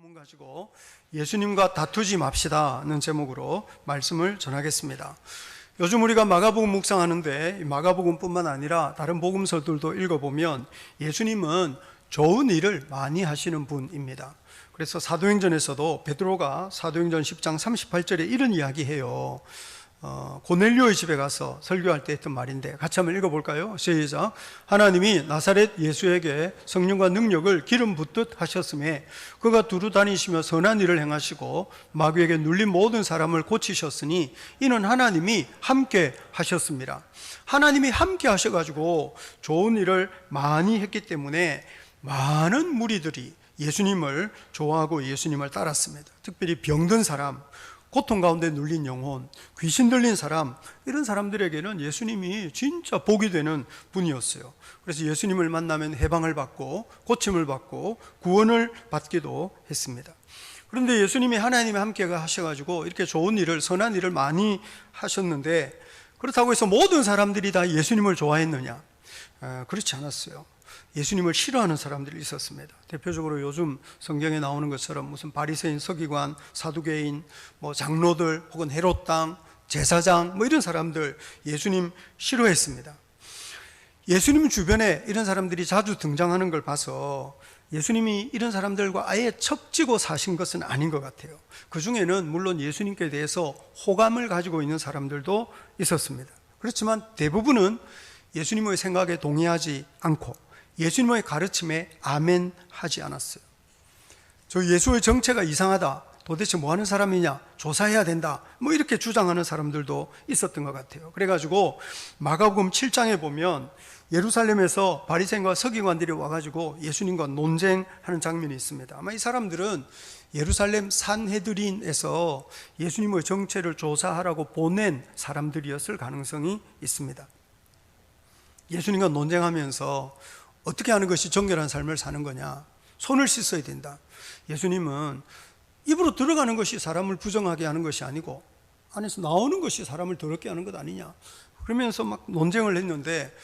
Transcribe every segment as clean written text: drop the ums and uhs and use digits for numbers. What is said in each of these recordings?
본문 가지고 예수님과 다투지 맙시다는 제목으로 말씀을 전하겠습니다. 요즘 우리가 마가복음 묵상하는데 마가복음뿐만 아니라 다른 복음서들도 읽어보면 예수님은 좋은 일을 많이 하시는 분입니다. 그래서 사도행전에서도 베드로가 사도행전 10장 38절에 이런 이야기해요. 고넬료의 집에 가서 설교할 때 했던 말인데 같이 한번 읽어볼까요? 시작. 하나님이 나사렛 예수에게 성령과 능력을 기름 붓듯 하셨음에 그가 두루 다니시며 선한 일을 행하시고 마귀에게 눌린 모든 사람을 고치셨으니 이는 하나님이 함께 하셨습니다. 하나님이 함께 하셔가지고 좋은 일을 많이 했기 때문에 많은 무리들이 예수님을 좋아하고 예수님을 따랐습니다. 특별히 병든 사람, 고통 가운데 눌린 영혼, 귀신 들린 사람, 이런 사람들에게는 예수님이 진짜 복이 되는 분이었어요. 그래서 예수님을 만나면 해방을 받고 고침을 받고 구원을 받기도 했습니다. 그런데 예수님이 하나님이 함께 하셔가지고 이렇게 좋은 일을, 선한 일을 많이 하셨는데 그렇다고 해서 모든 사람들이 다 예수님을 좋아했느냐? 그렇지 않았어요. 예수님을 싫어하는 사람들이 있었습니다. 대표적으로 요즘 성경에 나오는 것처럼 무슨 바리새인, 서기관, 사두개인, 장로들 혹은 헤롯 왕, 제사장 이런 사람들 예수님 싫어했습니다. 예수님 주변에 이런 사람들이 자주 등장하는 걸 봐서 예수님이 이런 사람들과 아예 척지고 사신 것은 아닌 것 같아요. 그 중에는 물론 예수님께 대해서 호감을 가지고 있는 사람들도 있었습니다. 그렇지만 대부분은 예수님의 생각에 동의하지 않고 예수님의 가르침에 아멘 하지 않았어요. 저 예수의 정체가 이상하다, 도대체 뭐 하는 사람이냐, 조사해야 된다, 이렇게 주장하는 사람들도 있었던 것 같아요. 그래가지고 마가복음 7장에 보면 예루살렘에서 바리새인과 서기관들이 와가지고 예수님과 논쟁하는 장면이 있습니다. 아마 이 사람들은 예루살렘 산헤드린에서 예수님의 정체를 조사하라고 보낸 사람들이었을 가능성이 있습니다. 예수님과 논쟁하면서 어떻게 하는 것이 정결한 삶을 사는 거냐? 손을 씻어야 된다. 예수님은 입으로 들어가는 것이 사람을 부정하게 하는 것이 아니고 안에서 나오는 것이 사람을 더럽게 하는 것 아니냐? 그러면서 막 논쟁을 했는데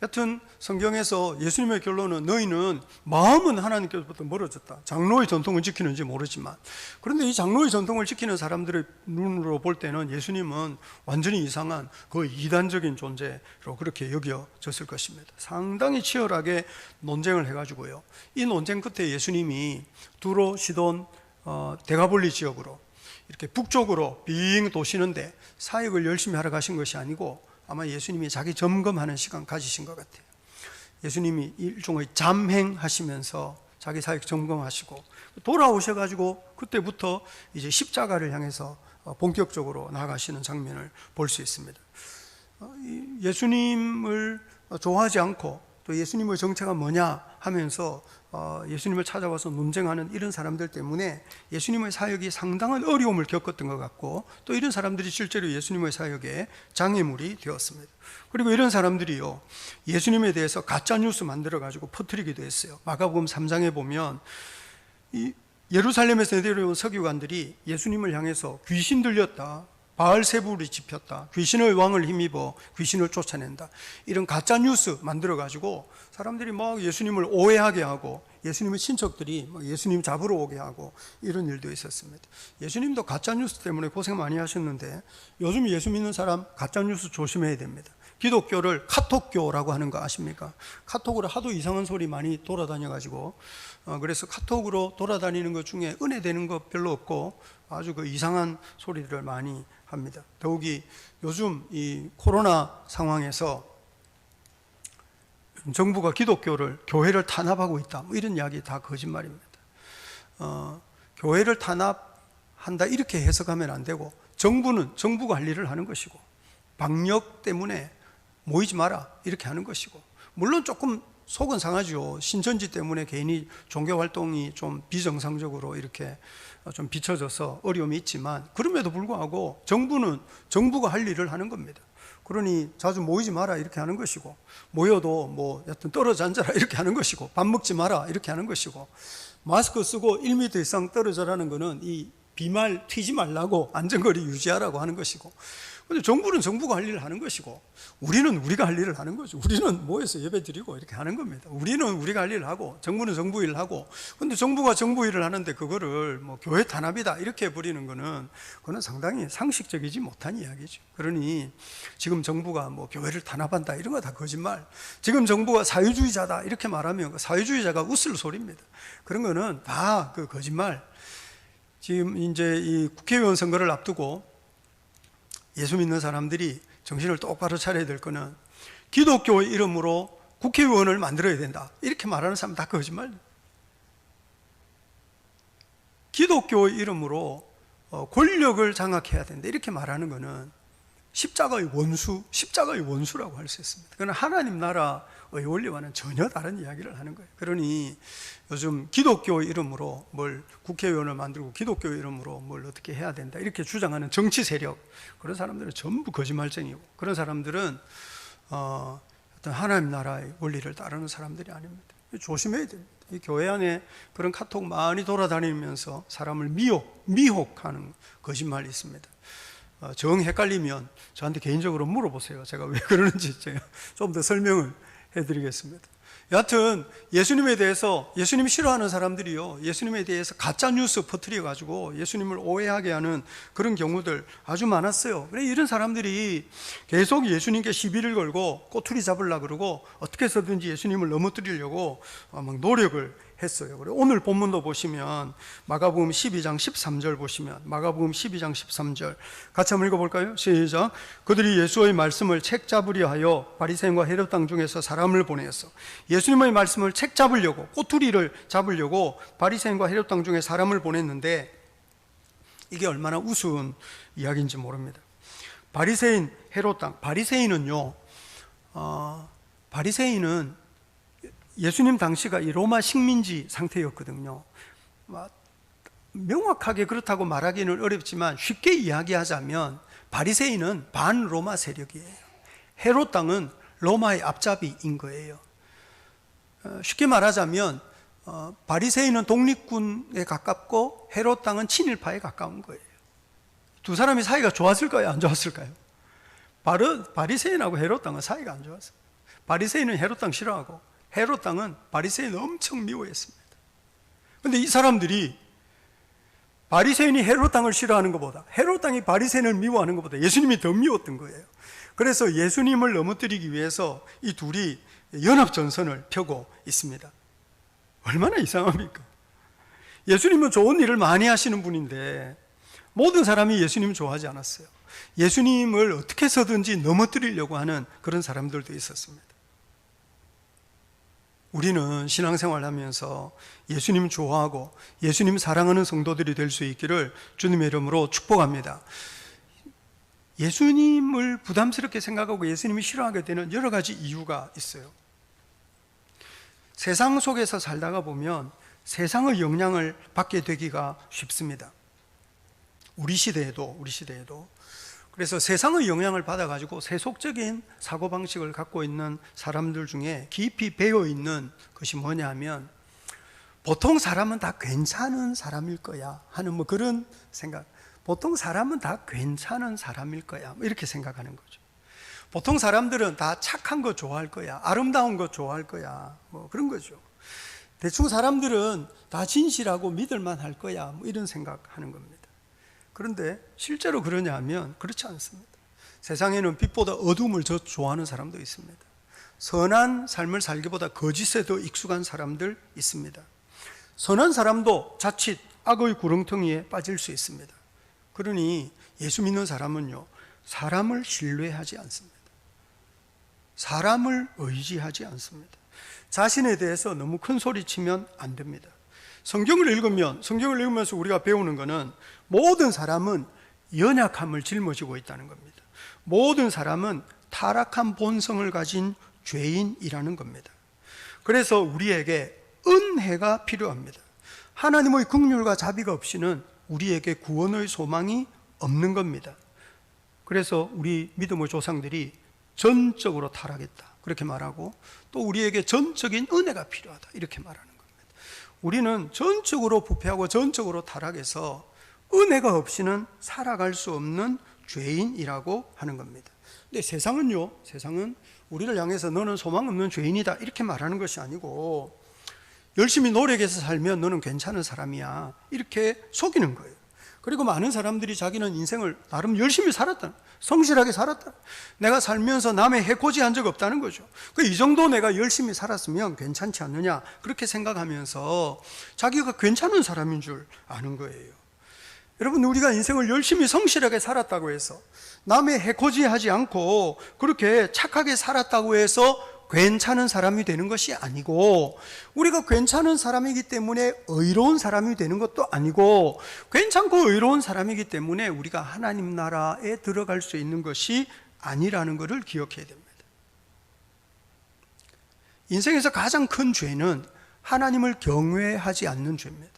여튼 성경에서 예수님의 결론은 너희는 마음은 하나님께로부터 멀어졌다. 장로의 전통을 지키는지 모르지만, 그런데 이 장로의 전통을 지키는 사람들의 눈으로 볼 때는 예수님은 완전히 이상한 거의 이단적인 존재로 그렇게 여겨졌을 것입니다. 상당히 치열하게 논쟁을 해가지고요, 이 논쟁 끝에 예수님이 두로, 시돈, 데가볼리 지역으로 이렇게 북쪽으로 빙 도시는데 사역을 열심히 하러 가신 것이 아니고 아마 예수님이 자기 점검하는 시간 가지신 것 같아요. 예수님이 일종의 잠행하시면서 자기 사역 점검하시고 돌아오셔가지고 그때부터 이제 십자가를 향해서 본격적으로 나아가시는 장면을 볼 수 있습니다. 예수님을 좋아하지 않고 또 예수님의 정체가 뭐냐 하면서 예수님을 찾아와서 논쟁하는 이런 사람들 때문에 예수님의 사역이 상당한 어려움을 겪었던 것 같고, 또 이런 사람들이 실제로 예수님의 사역에 장애물이 되었습니다. 그리고 이런 사람들이요, 예수님에 대해서 가짜뉴스 만들어가지고 퍼뜨리기도 했어요. 마가복음 3장에 보면 이 예루살렘에서 내려온 서기관들이 예수님을 향해서 귀신 들렸다, 바알세불이 집혔다, 귀신의 왕을 힘입어 귀신을 쫓아낸다, 이런 가짜 뉴스 만들어가지고 사람들이 막 예수님을 오해하게 하고 예수님의 친척들이 막 예수님 잡으러 오게 하고 이런 일도 있었습니다. 예수님도 가짜 뉴스 때문에 고생 많이 하셨는데 요즘 예수 믿는 사람 가짜 뉴스 조심해야 됩니다. 기독교를 카톡교라고 하는 거 아십니까? 카톡으로 하도 이상한 소리 많이 돌아다녀가지고 그래서 카톡으로 돌아다니는 것 중에 은혜되는 것 별로 없고 아주 그 이상한 소리들을 많이 합니다. 더욱이 요즘 이 코로나 상황에서 정부가 기독교를, 교회를 탄압하고 있다, 이런 이야기 다 거짓말입니다. 교회를 탄압한다 이렇게 해석하면 안 되고, 정부는 정부가 할 일을 하는 것이고, 방역 때문에 모이지 마라 이렇게 하는 것이고, 물론 조금 속은 상하죠. 신천지 때문에 개인이 종교활동이 좀 비정상적으로 이렇게 좀 비춰져서 어려움이 있지만, 그럼에도 불구하고 정부는 정부가 할 일을 하는 겁니다. 그러니 자주 모이지 마라 이렇게 하는 것이고, 모여도 여튼 떨어져 앉아라 이렇게 하는 것이고, 밥 먹지 마라 이렇게 하는 것이고, 마스크 쓰고 1m 이상 떨어져라는 것은 이 비말 튀지 말라고 안전거리 유지하라고 하는 것이고, 근데 정부는 정부가 할 일을 하는 것이고 우리는 우리가 할 일을 하는 거죠. 우리는 모여서 예배 드리고 이렇게 하는 겁니다. 우리는 우리가 할 일을 하고 정부는 정부 일을 하고, 근데 정부가 정부 일을 하는데 그거를 뭐 교회 탄압이다 이렇게 해버리는 거는 그건 상당히 상식적이지 못한 이야기죠. 그러니 지금 정부가 뭐 교회를 탄압한다 이런 거 다 거짓말. 지금 정부가 사회주의자다 이렇게 말하면 그 사회주의자가 웃을 소리입니다. 그런 거는 다 그 거짓말. 지금 이제 이 국회의원 선거를 앞두고 예수 믿는 사람들이 정신을 똑바로 차려야 될 거는 기독교의 이름으로 국회의원을 만들어야 된다 이렇게 말하는 사람 다 거짓말. 기독교의 이름으로 권력을 장악해야 된다 이렇게 말하는 거는 십자가의 원수라고 할 수 있습니다. 그러나 하나님 나라의 원리와는 전혀 다른 이야기를 하는 거예요. 그러니 요즘 기독교의 이름으로 뭘 국회의원을 만들고 기독교의 이름으로 뭘 어떻게 해야 된다 이렇게 주장하는 정치 세력, 그런 사람들은 전부 거짓말쟁이고, 그런 사람들은 어떤 하나님 나라의 원리를 따르는 사람들이 아닙니다. 조심해야 됩니다. 이 교회 안에 그런 카톡 많이 돌아다니면서 사람을 미혹하는 거짓말이 있습니다. 정 헷갈리면 저한테 개인적으로 물어보세요. 제가 왜 그러는지 제가 좀 더 설명을 해드리겠습니다. 여하튼 예수님에 대해서, 예수님 싫어하는 사람들이요, 예수님에 대해서 가짜 뉴스 퍼뜨려 가지고 예수님을 오해하게 하는 그런 경우들 아주 많았어요. 그래, 이런 사람들이 계속 예수님께 시비를 걸고 꼬투리 잡으려고 그러고 어떻게 해서든지 예수님을 넘어뜨리려고 막 노력을 했어요. 그래, 오늘 본문도 보시면 마가복음 12장 13절 보시면, 마가복음 12장 13절 같이 한번 읽어볼까요? 시작. 그들이 예수의 말씀을 책 잡으려 하여 바리새인과 헤롯 땅 중에서 사람을 보내었어. 예수님의 말씀을 책 잡으려고, 꼬투리를 잡으려고 바리새인과 헤롯 땅 중에 사람을 보냈는데 이게 얼마나 우스운 이야기인지 모릅니다. 바리새인, 헤롯 땅. 바리새인은요, 바리새인은 예수님 당시가 이 로마 식민지 상태였거든요. 명확하게 그렇다고 말하기는 어렵지만 쉽게 이야기하자면 바리새인은 반로마 세력이에요. 헤롯 땅은 로마의 앞잡이인 거예요. 쉽게 말하자면 바리새인은 독립군에 가깝고 헤롯 땅은 친일파에 가까운 거예요. 두 사람이 사이가 좋았을까요? 안 좋았을까요? 바리새인하고 헤롯 땅은 사이가 안 좋았어요. 바리새인은 헤롯 땅 싫어하고 헤롯 땅은 바리새인을 엄청 미워했습니다. 그런데 이 사람들이 바리새인이 헤롯 땅을 싫어하는 것보다, 헤롯 땅이 바리새인을 미워하는 것보다 예수님이 더 미웠던 거예요. 그래서 예수님을 넘어뜨리기 위해서 이 둘이 연합전선을 펴고 있습니다. 얼마나 이상합니까? 예수님은 좋은 일을 많이 하시는 분인데 모든 사람이 예수님을 좋아하지 않았어요. 예수님을 어떻게 해서든지 넘어뜨리려고 하는 그런 사람들도 있었습니다. 우리는 신앙생활 하면서 예수님 좋아하고 예수님 사랑하는 성도들이 될 수 있기를 주님의 이름으로 축복합니다. 예수님을 부담스럽게 생각하고 예수님이 싫어하게 되는 여러 가지 이유가 있어요. 세상 속에서 살다가 보면 세상의 영향을 받게 되기가 쉽습니다. 우리 시대에도. 그래서 세상의 영향을 받아가지고 세속적인 사고방식을 갖고 있는 사람들 중에 깊이 배어있는 것이 뭐냐 하면 보통 사람은 다 괜찮은 사람일 거야 하는 뭐 그런 생각. 보통 사람은 다 괜찮은 사람일 거야 이렇게 생각하는 거죠. 보통 사람들은 다 착한 거 좋아할 거야, 아름다운 거 좋아할 거야, 뭐 그런 거죠. 대충 사람들은 다 진실하고 믿을만 할 거야 뭐 이런 생각하는 겁니다. 그런데 실제로 그러냐 하면 그렇지 않습니다. 세상에는 빛보다 어둠을 더 좋아하는 사람도 있습니다. 선한 삶을 살기보다 거짓에 더 익숙한 사람들 있습니다. 선한 사람도 자칫 악의 구렁텅이에 빠질 수 있습니다. 그러니 예수 믿는 사람은요, 사람을 신뢰하지 않습니다. 사람을 의지하지 않습니다. 자신에 대해서 너무 큰 소리 치면 안 됩니다. 성경을 읽으면서 우리가 배우는 것은 모든 사람은 연약함을 짊어지고 있다는 겁니다. 모든 사람은 타락한 본성을 가진 죄인이라는 겁니다. 그래서 우리에게 은혜가 필요합니다. 하나님의 긍휼과 자비가 없이는 우리에게 구원의 소망이 없는 겁니다. 그래서 우리 믿음의 조상들이 전적으로 타락했다 그렇게 말하고, 또 우리에게 전적인 은혜가 필요하다 이렇게 말하는 겁니다. 우리는 전적으로 부패하고 전적으로 타락해서 은혜가 없이는 살아갈 수 없는 죄인이라고 하는 겁니다. 근데 세상은요, 세상은 우리를 향해서 너는 소망 없는 죄인이다 이렇게 말하는 것이 아니고, 열심히 노력해서 살면 너는 괜찮은 사람이야 이렇게 속이는 거예요. 그리고 많은 사람들이 자기는 인생을 나름 열심히 살았다, 성실하게 살았다, 내가 살면서 남의 해코지한 적 없다는 거죠. 이 정도 내가 열심히 살았으면 괜찮지 않느냐 그렇게 생각하면서 자기가 괜찮은 사람인 줄 아는 거예요. 여러분, 우리가 인생을 열심히 성실하게 살았다고 해서, 남의 해코지하지 않고 그렇게 착하게 살았다고 해서 괜찮은 사람이 되는 것이 아니고, 우리가 괜찮은 사람이기 때문에 의로운 사람이 되는 것도 아니고, 괜찮고 의로운 사람이기 때문에 우리가 하나님 나라에 들어갈 수 있는 것이 아니라는 것을 기억해야 됩니다. 인생에서 가장 큰 죄는 하나님을 경외하지 않는 죄입니다.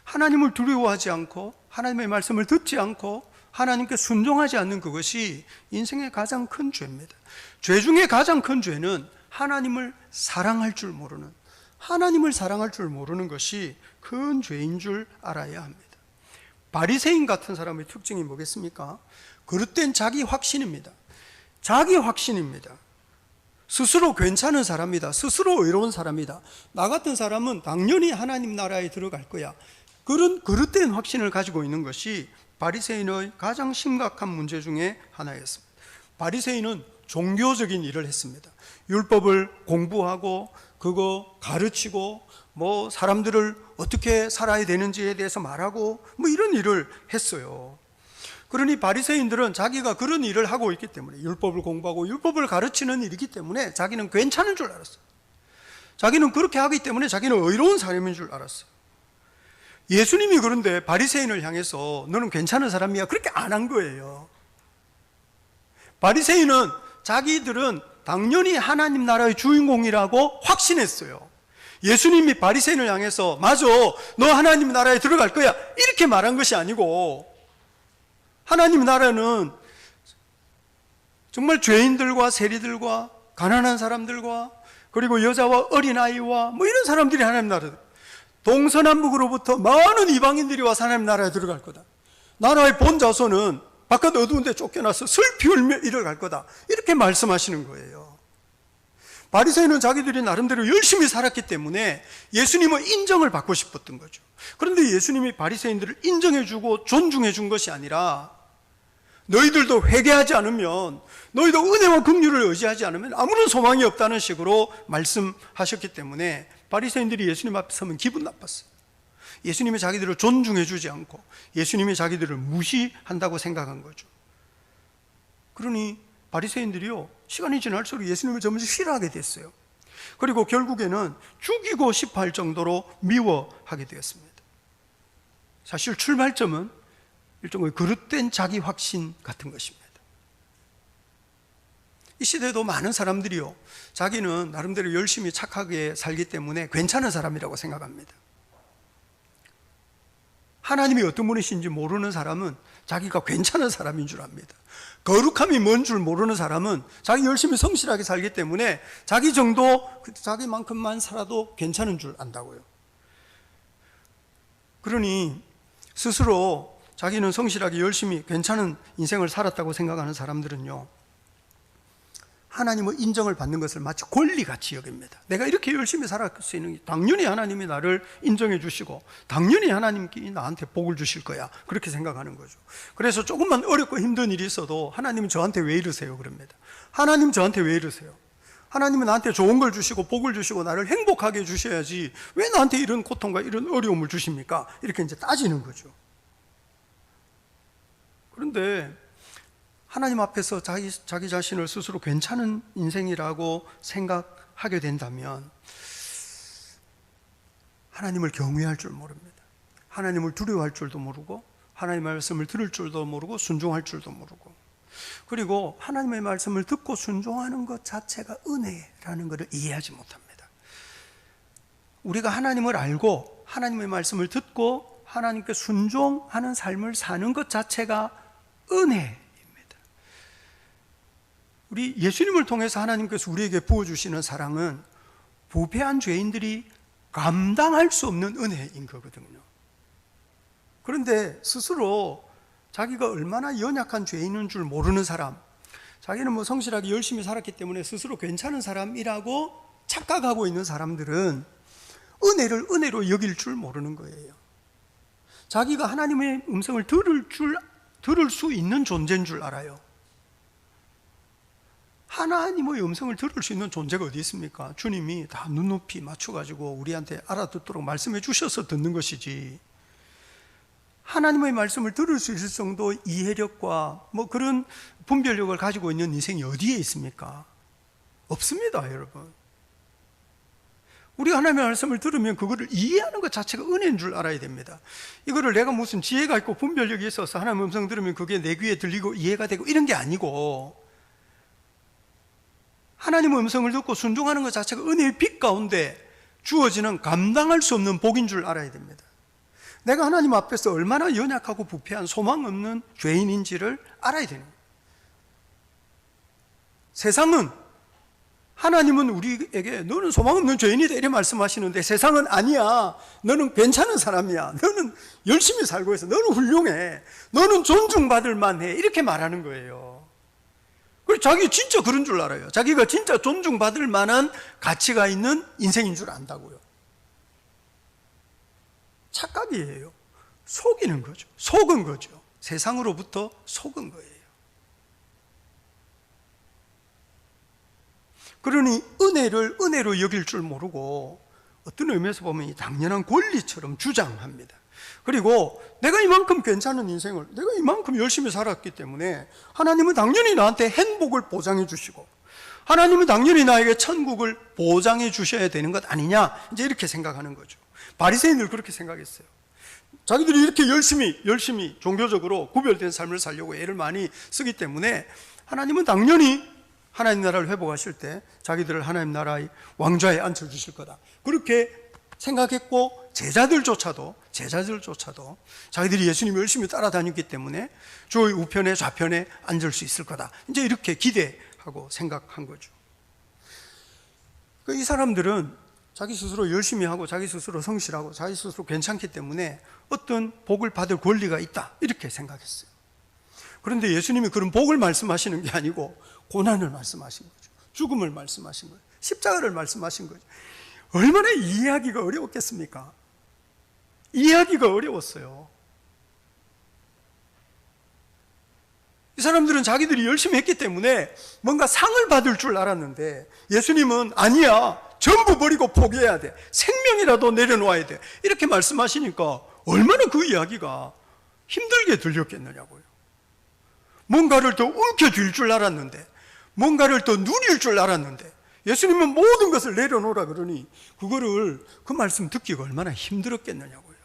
하나님을 두려워하지 않고 하나님의 말씀을 듣지 않고 하나님께 순종하지 않는 그것이 인생의 가장 큰 죄입니다. 죄 중에 가장 큰 죄는 하나님을 사랑할 줄 모르는, 하나님을 사랑할 줄 모르는 것이 큰 죄인 줄 알아야 합니다. 바리새인 같은 사람의 특징이 뭐겠습니까? 그릇된 자기 확신입니다. 자기 확신입니다. 스스로 괜찮은 사람이다, 스스로 의로운 사람이다, 나 같은 사람은 당연히 하나님 나라에 들어갈 거야, 그런 그릇된 확신을 가지고 있는 것이 바리새인의 가장 심각한 문제 중에 하나였습니다. 바리새인은 종교적인 일을 했습니다. 율법을 공부하고 그거 가르치고 사람들을 어떻게 살아야 되는지에 대해서 말하고 이런 일을 했어요. 그러니 바리새인들은 자기가 그런 일을 하고 있기 때문에, 율법을 공부하고 율법을 가르치는 일이기 때문에 자기는 괜찮은 줄 알았어요. 자기는 그렇게 하기 때문에 자기는 의로운 사람인 줄 알았어요. 예수님이 그런데 바리새인을 향해서 너는 괜찮은 사람이야 그렇게 안 한 거예요. 바리새인은 자기들은 당연히 하나님 나라의 주인공이라고 확신했어요. 예수님이 바리새인을 향해서 맞아, 너 하나님 나라에 들어갈 거야 이렇게 말한 것이 아니고, 하나님 나라는 정말 죄인들과 세리들과 가난한 사람들과 그리고 여자와 어린아이와 이런 사람들이 하나님 나라, 동서남북으로부터 많은 이방인들이 와서 하나님 나라에 들어갈 거다. 나라의 본 자손은 바깥 어두운 데 쫓겨나서 슬피 울며 이뤄갈 거다 이렇게 말씀하시는 거예요. 바리새인은 자기들이 나름대로 열심히 살았기 때문에 예수님의 인정을 받고 싶었던 거죠. 그런데 예수님이 바리새인들을 인정해주고 존중해준 것이 아니라, 너희들도 회개하지 않으면, 너희도 은혜와 긍휼을 의지하지 않으면 아무런 소망이 없다는 식으로 말씀하셨기 때문에 바리새인들이 예수님 앞에 서면 기분 나빴어요. 예수님이 자기들을 존중해주지 않고 예수님이 자기들을 무시한다고 생각한 거죠. 그러니 바리새인들이요, 시간이 지날수록 예수님을 점점 싫어하게 됐어요. 그리고 결국에는 죽이고 싶어 할 정도로 미워하게 되었습니다. 사실 출발점은 일종의 그릇된 자기 확신 같은 것입니다. 이 시대에도 많은 사람들이요, 자기는 나름대로 열심히 착하게 살기 때문에 괜찮은 사람이라고 생각합니다. 하나님이 어떤 분이신지 모르는 사람은 자기가 괜찮은 사람인 줄 압니다. 거룩함이 뭔 줄 모르는 사람은 자기 열심히 성실하게 살기 때문에 자기 정도, 자기만큼만 살아도 괜찮은 줄 안다고요. 그러니 스스로 자기는 성실하게 열심히 괜찮은 인생을 살았다고 생각하는 사람들은요, 하나님의 인정을 받는 것을 마치 권리같이 여깁니다. 내가 이렇게 열심히 살아갈 수 있는 게 당연히 하나님이 나를 인정해 주시고 당연히 하나님께 나한테 복을 주실 거야 그렇게 생각하는 거죠. 그래서 조금만 어렵고 힘든 일이 있어도 하나님은 저한테 왜 이러세요 그럽니다. 하나님 저한테 왜 이러세요? 하나님은 나한테 좋은 걸 주시고 복을 주시고 나를 행복하게 해주셔야지 왜 나한테 이런 고통과 이런 어려움을 주십니까? 이렇게 이제 따지는 거죠. 그런데 하나님 앞에서 자기 자신을 스스로 괜찮은 인생이라고 생각하게 된다면 하나님을 경외할 줄 모릅니다. 하나님을 두려워할 줄도 모르고 하나님의 말씀을 들을 줄도 모르고 순종할 줄도 모르고, 그리고 하나님의 말씀을 듣고 순종하는 것 자체가 은혜라는 것을 이해하지 못합니다. 우리가 하나님을 알고 하나님의 말씀을 듣고 하나님께 순종하는 삶을 사는 것 자체가 은혜, 우리 예수님을 통해서 하나님께서 우리에게 부어주시는 사랑은 부패한 죄인들이 감당할 수 없는 은혜인 거거든요. 그런데 스스로 자기가 얼마나 연약한 죄인인 줄 모르는 사람, 자기는 뭐 성실하게 열심히 살았기 때문에 스스로 괜찮은 사람이라고 착각하고 있는 사람들은 은혜를 은혜로 여길 줄 모르는 거예요. 자기가 하나님의 음성을 들을 수 있는 존재인 줄 알아요. 하나님의 음성을 들을 수 있는 존재가 어디 있습니까? 주님이 다 눈높이 맞춰가지고 우리한테 알아듣도록 말씀해 주셔서 듣는 것이지, 하나님의 말씀을 들을 수 있을 정도 이해력과 뭐 그런 분별력을 가지고 있는 인생이 어디에 있습니까? 없습니다, 여러분. 우리가 하나님의 말씀을 들으면 그거를 이해하는 것 자체가 은혜인 줄 알아야 됩니다. 이거를 내가 무슨 지혜가 있고 분별력이 있어서 하나님의 음성 들으면 그게 내 귀에 들리고 이해가 되고 이런 게 아니고, 하나님의 음성을 듣고 순종하는 것 자체가 은혜의 빛 가운데 주어지는 감당할 수 없는 복인 줄 알아야 됩니다. 내가 하나님 앞에서 얼마나 연약하고 부패한 소망 없는 죄인인지를 알아야 되는 거예요. 세상은, 하나님은 우리에게 너는 소망 없는 죄인이다 이렇게 말씀하시는데, 세상은 아니야, 너는 괜찮은 사람이야, 너는 열심히 살고 있어, 너는 훌륭해, 너는 존중받을 만해, 이렇게 말하는 거예요. 그리고 자기 진짜 그런 줄 알아요. 자기가 진짜 존중받을 만한 가치가 있는 인생인 줄 안다고요. 착각이에요. 속이는 거죠. 속은 거죠. 세상으로부터 속은 거예요. 그러니 은혜를 은혜로 여길 줄 모르고 어떤 의미에서 보면 이 당연한 권리처럼 주장합니다. 그리고 내가 이만큼 괜찮은 인생을, 내가 이만큼 열심히 살았기 때문에 하나님은 당연히 나한테 행복을 보장해 주시고 하나님은 당연히 나에게 천국을 보장해 주셔야 되는 것 아니냐, 이제 이렇게 생각하는 거죠. 바리새인들 그렇게 생각했어요. 자기들이 이렇게 열심히 종교적으로 구별된 삶을 살려고 애를 많이 쓰기 때문에 하나님은 당연히 하나님 나라를 회복하실 때 자기들을 하나님 나라의 왕좌에 앉혀주실 거다, 그렇게 생각했고, 제자들조차도 자기들이 예수님을 열심히 따라다녔기 때문에 주의 우편에 좌편에 앉을 수 있을 거다, 이제 이렇게 기대하고 생각한 거죠. 이 사람들은 자기 스스로 열심히 하고 자기 스스로 성실하고 자기 스스로 괜찮기 때문에 어떤 복을 받을 권리가 있다, 이렇게 생각했어요. 그런데 예수님이 그런 복을 말씀하시는 게 아니고 고난을 말씀하신 거죠. 죽음을 말씀하신 거예요. 십자가를 말씀하신 거죠. 얼마나 이해하기가 어려웠겠습니까? 이해하기가 어려웠어요. 이 사람들은 자기들이 열심히 했기 때문에 뭔가 상을 받을 줄 알았는데, 예수님은 아니야, 전부 버리고 포기해야 돼, 생명이라도 내려놓아야 돼, 이렇게 말씀하시니까 얼마나 그 이야기가 힘들게 들렸겠느냐고요. 뭔가를 더 움켜쥘 줄 알았는데, 뭔가를 더 누릴 줄 알았는데, 예수님은 모든 것을 내려놓으라 그러니 그 말씀 듣기가 얼마나 힘들었겠느냐고요.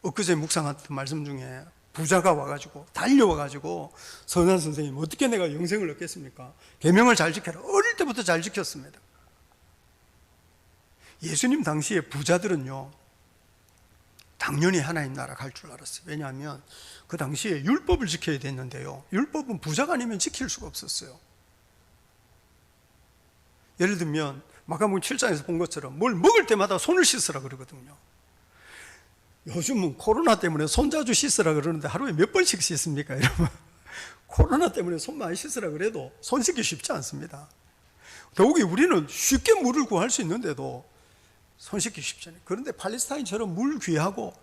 엊그제 묵상했던 말씀 중에 부자가 와가지고 달려와가지고, 선한 선생님 어떻게 내가 영생을 얻겠습니까? 계명을 잘 지켜라. 어릴 때부터 잘 지켰습니다. 예수님 당시에 부자들은요 당연히 하나님 나라 갈 줄 알았어요. 왜냐하면 그 당시에 율법을 지켜야 됐는데요, 율법은 부자가 아니면 지킬 수가 없었어요. 예를 들면 마가복음 7장에서 본 것처럼 뭘 먹을 때마다 손을 씻으라 그러거든요. 요즘은 코로나 때문에 손 자주 씻으라 그러는데 하루에 몇 번씩 씻습니까, 여러분? 코로나 때문에 손 많이 씻으라 그래도 손 씻기 쉽지 않습니다. 더욱이 우리는 쉽게 물을 구할 수 있는데도 손 씻기 쉽지 않아요. 그런데 팔레스타인처럼 물 귀하고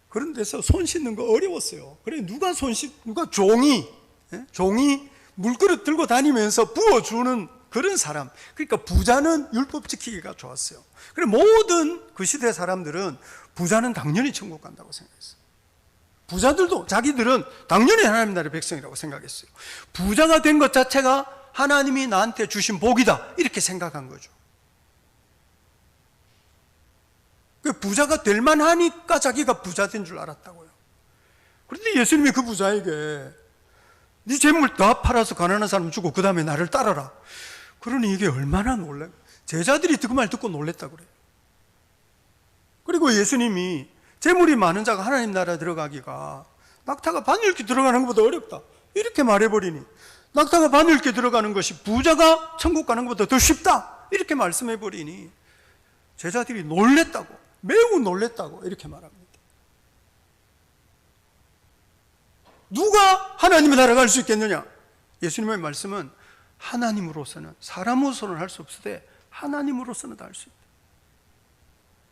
그런 데서 손 씻는 거 어려웠어요. 그래 누가 종이 물그릇 들고 다니면서 부어주는 그런 사람, 그러니까 부자는 율법 지키기가 좋았어요. 그래 모든 그 시대 사람들은 부자는 당연히 천국 간다고 생각했어요. 부자들도 자기들은 당연히 하나님 나라의 백성이라고 생각했어요. 부자가 된 것 자체가 하나님이 나한테 주신 복이다, 이렇게 생각한 거죠. 부자가 될 만하니까 자기가 부자 된 줄 알았다고요. 그런데 예수님이 그 부자에게 네 재물 다 팔아서 가난한 사람 주고 그 다음에 나를 따라라, 그러니 이게 얼마나 놀라요. 제자들이 그 말 듣고 놀랬다고 그래요. 그리고 예수님이 재물이 많은 자가 하나님 나라에 들어가기가 낙타가 바늘기 들어가는 것보다 어렵다, 이렇게 말해버리니, 낙타가 바늘기 들어가는 것이 부자가 천국 가는 것보다 더 쉽다, 이렇게 말씀해버리니 제자들이 놀랬다고, 매우 놀랬다고 이렇게 말합니다. 누가 하나님의 나라에 갈 수 있겠느냐? 예수님의 말씀은 하나님으로서는, 사람으로서는 할 수 없으되 하나님으로서는 다 할 수 있다.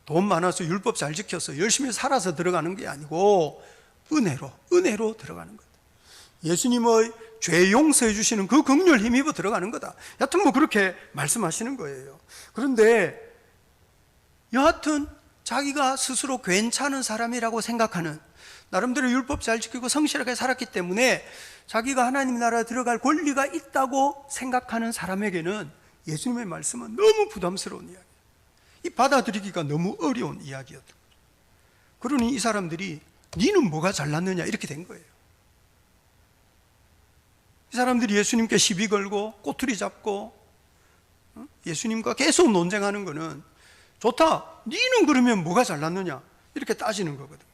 돈 많아서 율법 잘 지켜서 열심히 살아서 들어가는 게 아니고 은혜로 들어가는 거다. 예수님의 죄 용서해 주시는 그 긍휼 힘입어 들어가는 거다. 여하튼 뭐 그렇게 말씀하시는 거예요. 그런데 여하튼 자기가 스스로 괜찮은 사람이라고 생각하는, 나름대로 율법 잘 지키고 성실하게 살았기 때문에 자기가 하나님 나라에 들어갈 권리가 있다고 생각하는 사람에게는 예수님의 말씀은 너무 부담스러운 이야기예요. 이 받아들이기가 너무 어려운 이야기였던 거죠. 그러니 이 사람들이 니는 뭐가 잘났느냐 이렇게 된 거예요. 이 사람들이 예수님께 시비 걸고 꼬투리 잡고 예수님과 계속 논쟁하는 거는, 좋다, 니는 그러면 뭐가 잘났느냐 이렇게 따지는 거거든.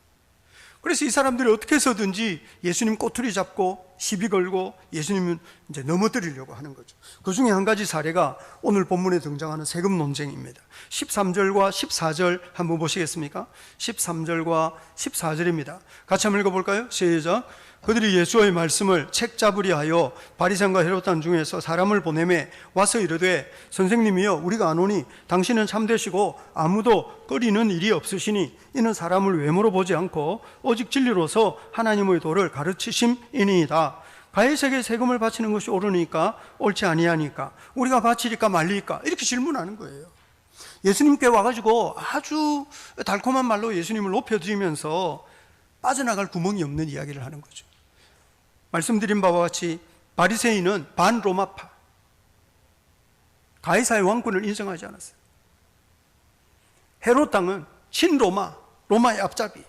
그래서 이 사람들이 어떻게 해서든지 예수님 꼬투리 잡고 시비 걸고 예수님은 이제 넘어뜨리려고 하는 거죠. 그 중에 한 가지 사례가 오늘 본문에 등장하는 세금 논쟁입니다. 13절과 14절 한번 보시겠습니까? 13절과 14절입니다. 같이 한번 읽어볼까요? 시작. 그들이 예수의 말씀을 책 잡으려 하여 바리새인과 헤롯단 중에서 사람을 보내매 와서 이르되, 선생님이여, 우리가 아노니 당신은 참되시고 아무도 꺼리는 일이 없으시니 이는 사람을 외모로 보지 않고 오직 진리로서 하나님의 도를 가르치심이니이다. 가이사에게 세금을 바치는 것이 옳으니까 옳지 아니하니까 우리가 바치리까 말리까 이렇게 질문하는 거예요. 예수님께 와가지고 아주 달콤한 말로 예수님을 높여드리면서 빠져나갈 구멍이 없는 이야기를 하는 거죠. 말씀드린 바와 같이 바리새인은 반로마파, 가이사의 왕권을 인정하지 않았어요. 헤롯 당은 친로마, 로마의 앞잡이.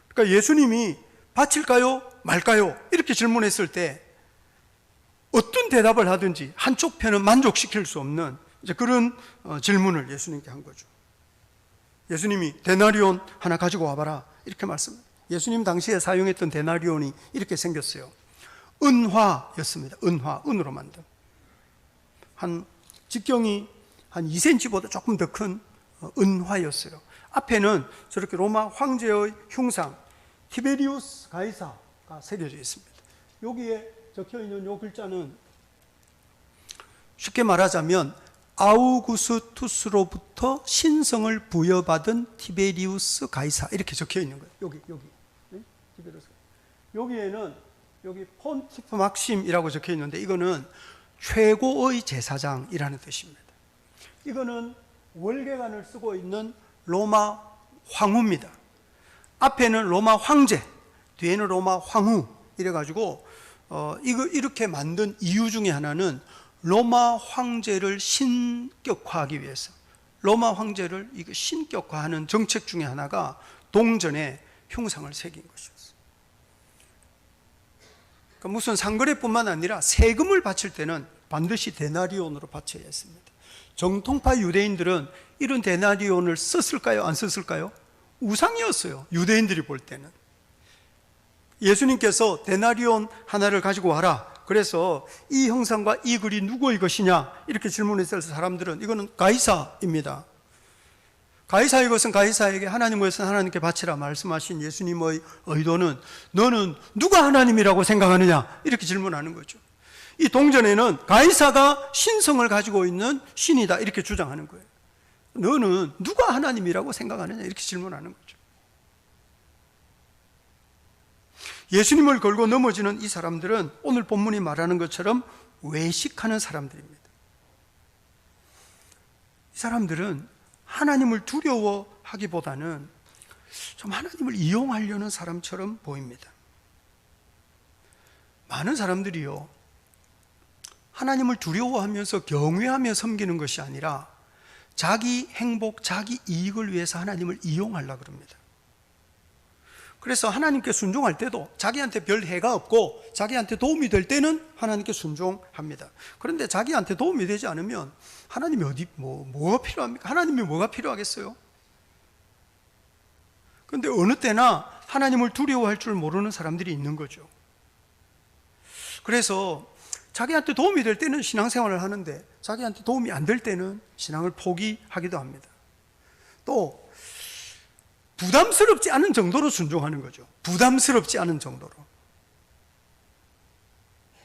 그러니까 예수님이 바칠까요 말까요 이렇게 질문했을 때 어떤 대답을 하든지 한쪽 편은 만족시킬 수 없는 이제 그런 질문을 예수님께 한 거죠. 예수님이 데나리온 하나 가지고 와봐라 이렇게 말씀합니다. 예수님 당시에 사용했던 데나리온이 이렇게 생겼어요. 은화였습니다. 은으로 만든. 한 직경이 한 2cm보다 조금 더 큰 은화였어요. 앞에는 저렇게 로마 황제의 흉상 티베리우스 가이사가 새겨져 있습니다. 여기에 적혀있는 이 글자는 쉽게 말하자면 아우구스투스로부터 신성을 부여받은 티베리우스 가이사 이렇게 적혀있는 거예요. 여기 네? 티베리우스. 여기에는 여기 폰티프 막심이라고 적혀있는데 이거는 최고의 제사장이라는 뜻입니다. 이거는 월계관을 쓰고 있는 로마 황후입니다. 앞에는 로마 황제, 뒤에는 로마 황후 이래가지고 이거 이렇게 만든 이유 중에 하나는 로마 황제를 신격화하기 위해서, 로마 황제를 이거 신격화하는 정책 중에 하나가 동전에 흉상을 새긴 것이었어요. 그러니까 무슨 상거래뿐만 아니라 세금을 바칠 때는 반드시 데나리온으로 바쳐야 했습니다. 정통파 유대인들은 이런 데나리온을 썼을까요? 안 썼을까요? 우상이었어요. 유대인들이 볼 때는. 예수님께서 데나리온 하나를 가지고 와라. 그래서 이 형상과 이 글이 누구의 것이냐 이렇게 질문했을 때 사람들은 이거는 가이사입니다. 가이사의 것은 가이사에게, 하나님의 것은 하나님께 바치라 말씀하신 예수님의 의도는 너는 누가 하나님이라고 생각하느냐 이렇게 질문하는 거죠. 이 동전에는 가이사가 신성을 가지고 있는 신이다 이렇게 주장하는 거예요. 너는 누가 하나님이라고 생각하느냐 이렇게 질문하는 거죠. 예수님을 걸고 넘어지는 이 사람들은 오늘 본문이 말하는 것처럼 외식하는 사람들입니다. 이 사람들은 하나님을 두려워하기보다는 좀 하나님을 이용하려는 사람처럼 보입니다. 많은 사람들이요, 하나님을 두려워하면서 경외하며 섬기는 것이 아니라 자기 행복, 자기 이익을 위해서 하나님을 이용하려고 합니다. 그래서 하나님께 순종할 때도 자기한테 별 해가 없고 자기한테 도움이 될 때는 하나님께 순종합니다. 그런데 자기한테 도움이 되지 않으면 하나님이 뭐가 필요합니까? 하나님이 뭐가 필요하겠어요? 그런데 어느 때나 하나님을 두려워할 줄 모르는 사람들이 있는 거죠. 그래서 자기한테 도움이 될 때는 신앙생활을 하는데 자기한테 도움이 안 될 때는 신앙을 포기하기도 합니다. 또 부담스럽지 않은 정도로 순종하는 거죠. 부담스럽지 않은 정도로.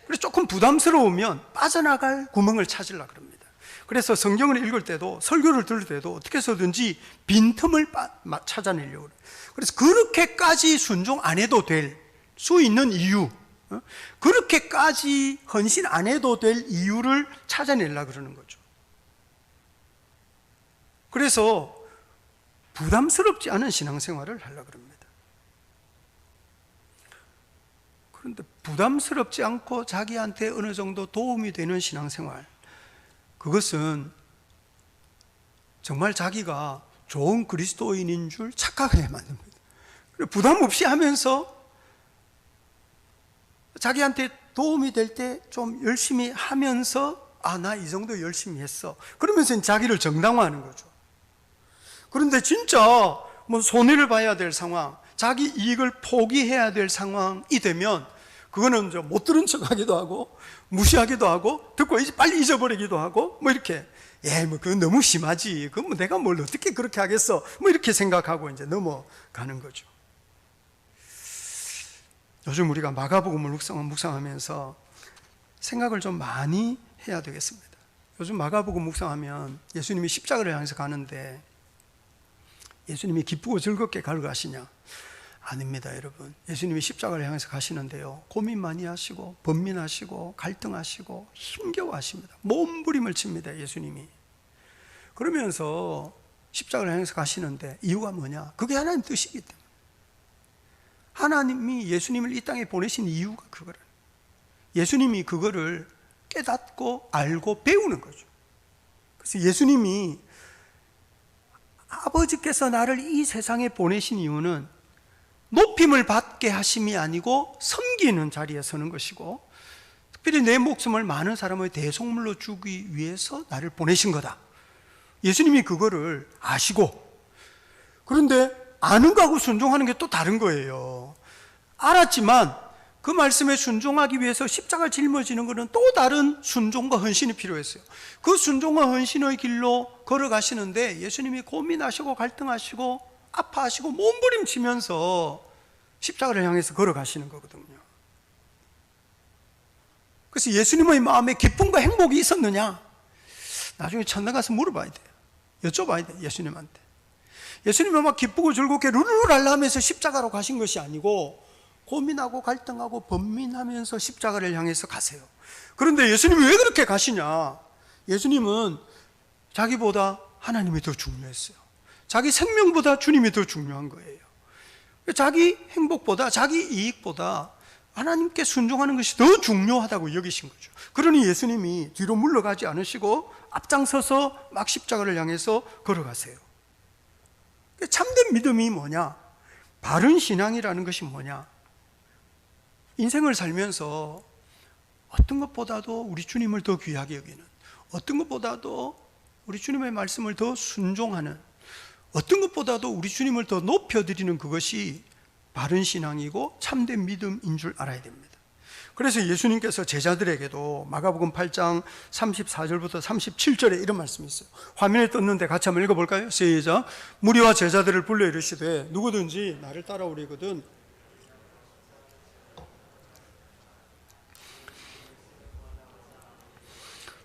그래서 조금 부담스러우면 빠져나갈 구멍을 찾으려고 그럽니다. 그래서 성경을 읽을 때도, 설교를 들을 때도 어떻게 해서든지 빈틈을 찾아내려고 그래요. 그래서 그렇게까지 순종 안 해도 될 수 있는 이유, 그렇게까지 헌신 안 해도 될 이유를 찾아내려고 그러는 거죠. 그래서 부담스럽지 않은 신앙생활을 하려고 합니다. 그런데 부담스럽지 않고 자기한테 어느 정도 도움이 되는 신앙생활, 그것은 정말 자기가 좋은 그리스도인인 줄 착각하게 만듭니다. 부담 없이 하면서 자기한테 도움이 될 때 좀 열심히 하면서 나 이 정도 열심히 했어. 그러면서 자기를 정당화하는 거죠. 그런데 진짜 뭐 손해를 봐야 될 상황, 자기 이익을 포기해야 될 상황이 되면 그거는 못 들은 척 하기도 하고 무시하기도 하고 듣고 빨리 잊어버리기도 하고 뭐 이렇게 뭐 그건 너무 심하지. 그건 뭐 내가 뭘 어떻게 그렇게 하겠어. 뭐 이렇게 생각하고 이제 넘어가는 거죠. 요즘 우리가 마가복음을 묵상하면서 생각을 좀 많이 해야 되겠습니다. 요즘 마가복음 묵상하면 예수님이 십자가를 향해서 가는데 예수님이 기쁘고 즐겁게 가시냐? 아닙니다, 여러분. 예수님이 십자가를 향해서 가시는데요, 고민 많이 하시고 번민하시고 갈등하시고 힘겨워하십니다. 몸부림을 칩니다, 예수님이. 그러면서 십자가를 향해서 가시는데 이유가 뭐냐? 그게 하나님 뜻이기 때문에. 하나님이 예수님을 이 땅에 보내신 이유가 그거를, 예수님이 그거를 깨닫고 알고 배우는 거죠. 그래서 예수님이 아버지께서 나를 이 세상에 보내신 이유는 높임을 받게 하심이 아니고 섬기는 자리에 서는 것이고, 특별히 내 목숨을 많은 사람의 대속물로 주기 위해서 나를 보내신 거다. 예수님이 그거를 아시고, 그런데 아는 거하고 순종하는 게 또 다른 거예요. 알았지만 그 말씀에 순종하기 위해서 십자가를 짊어지는 것은 또 다른 순종과 헌신이 필요했어요. 그 순종과 헌신의 길로 걸어가시는데 예수님이 고민하시고 갈등하시고 아파하시고 몸부림치면서 십자가를 향해서 걸어가시는 거거든요. 그래서 예수님의 마음에 기쁨과 행복이 있었느냐? 나중에 천당 가서 물어봐야 돼요. 여쭤봐야 돼요, 예수님한테. 예수님은 막 기쁘고 즐겁게 룰루랄라 하면서 십자가로 가신 것이 아니고 고민하고 갈등하고 번민하면서 십자가를 향해서 가세요. 그런데 예수님이 왜 그렇게 가시냐? 예수님은 자기보다 하나님이 더 중요했어요. 자기 생명보다 주님이 더 중요한 거예요. 자기 행복보다 자기 이익보다 하나님께 순종하는 것이 더 중요하다고 여기신 거죠. 그러니 예수님이 뒤로 물러가지 않으시고 앞장서서 막 십자가를 향해서 걸어가세요. 참된 믿음이 뭐냐? 바른 신앙이라는 것이 뭐냐? 인생을 살면서 어떤 것보다도 우리 주님을 더 귀하게 여기는, 어떤 것보다도 우리 주님의 말씀을 더 순종하는, 어떤 것보다도 우리 주님을 더 높여드리는 그것이 바른 신앙이고 참된 믿음인 줄 알아야 됩니다. 그래서 예수님께서 제자들에게도 마가복음 8장 34절부터 37절에 이런 말씀이 있어요. 화면에 떴는데 같이 한번 읽어볼까요? 시작. 무리와 제자들을 불러 이르시되 누구든지 나를 따라오려거든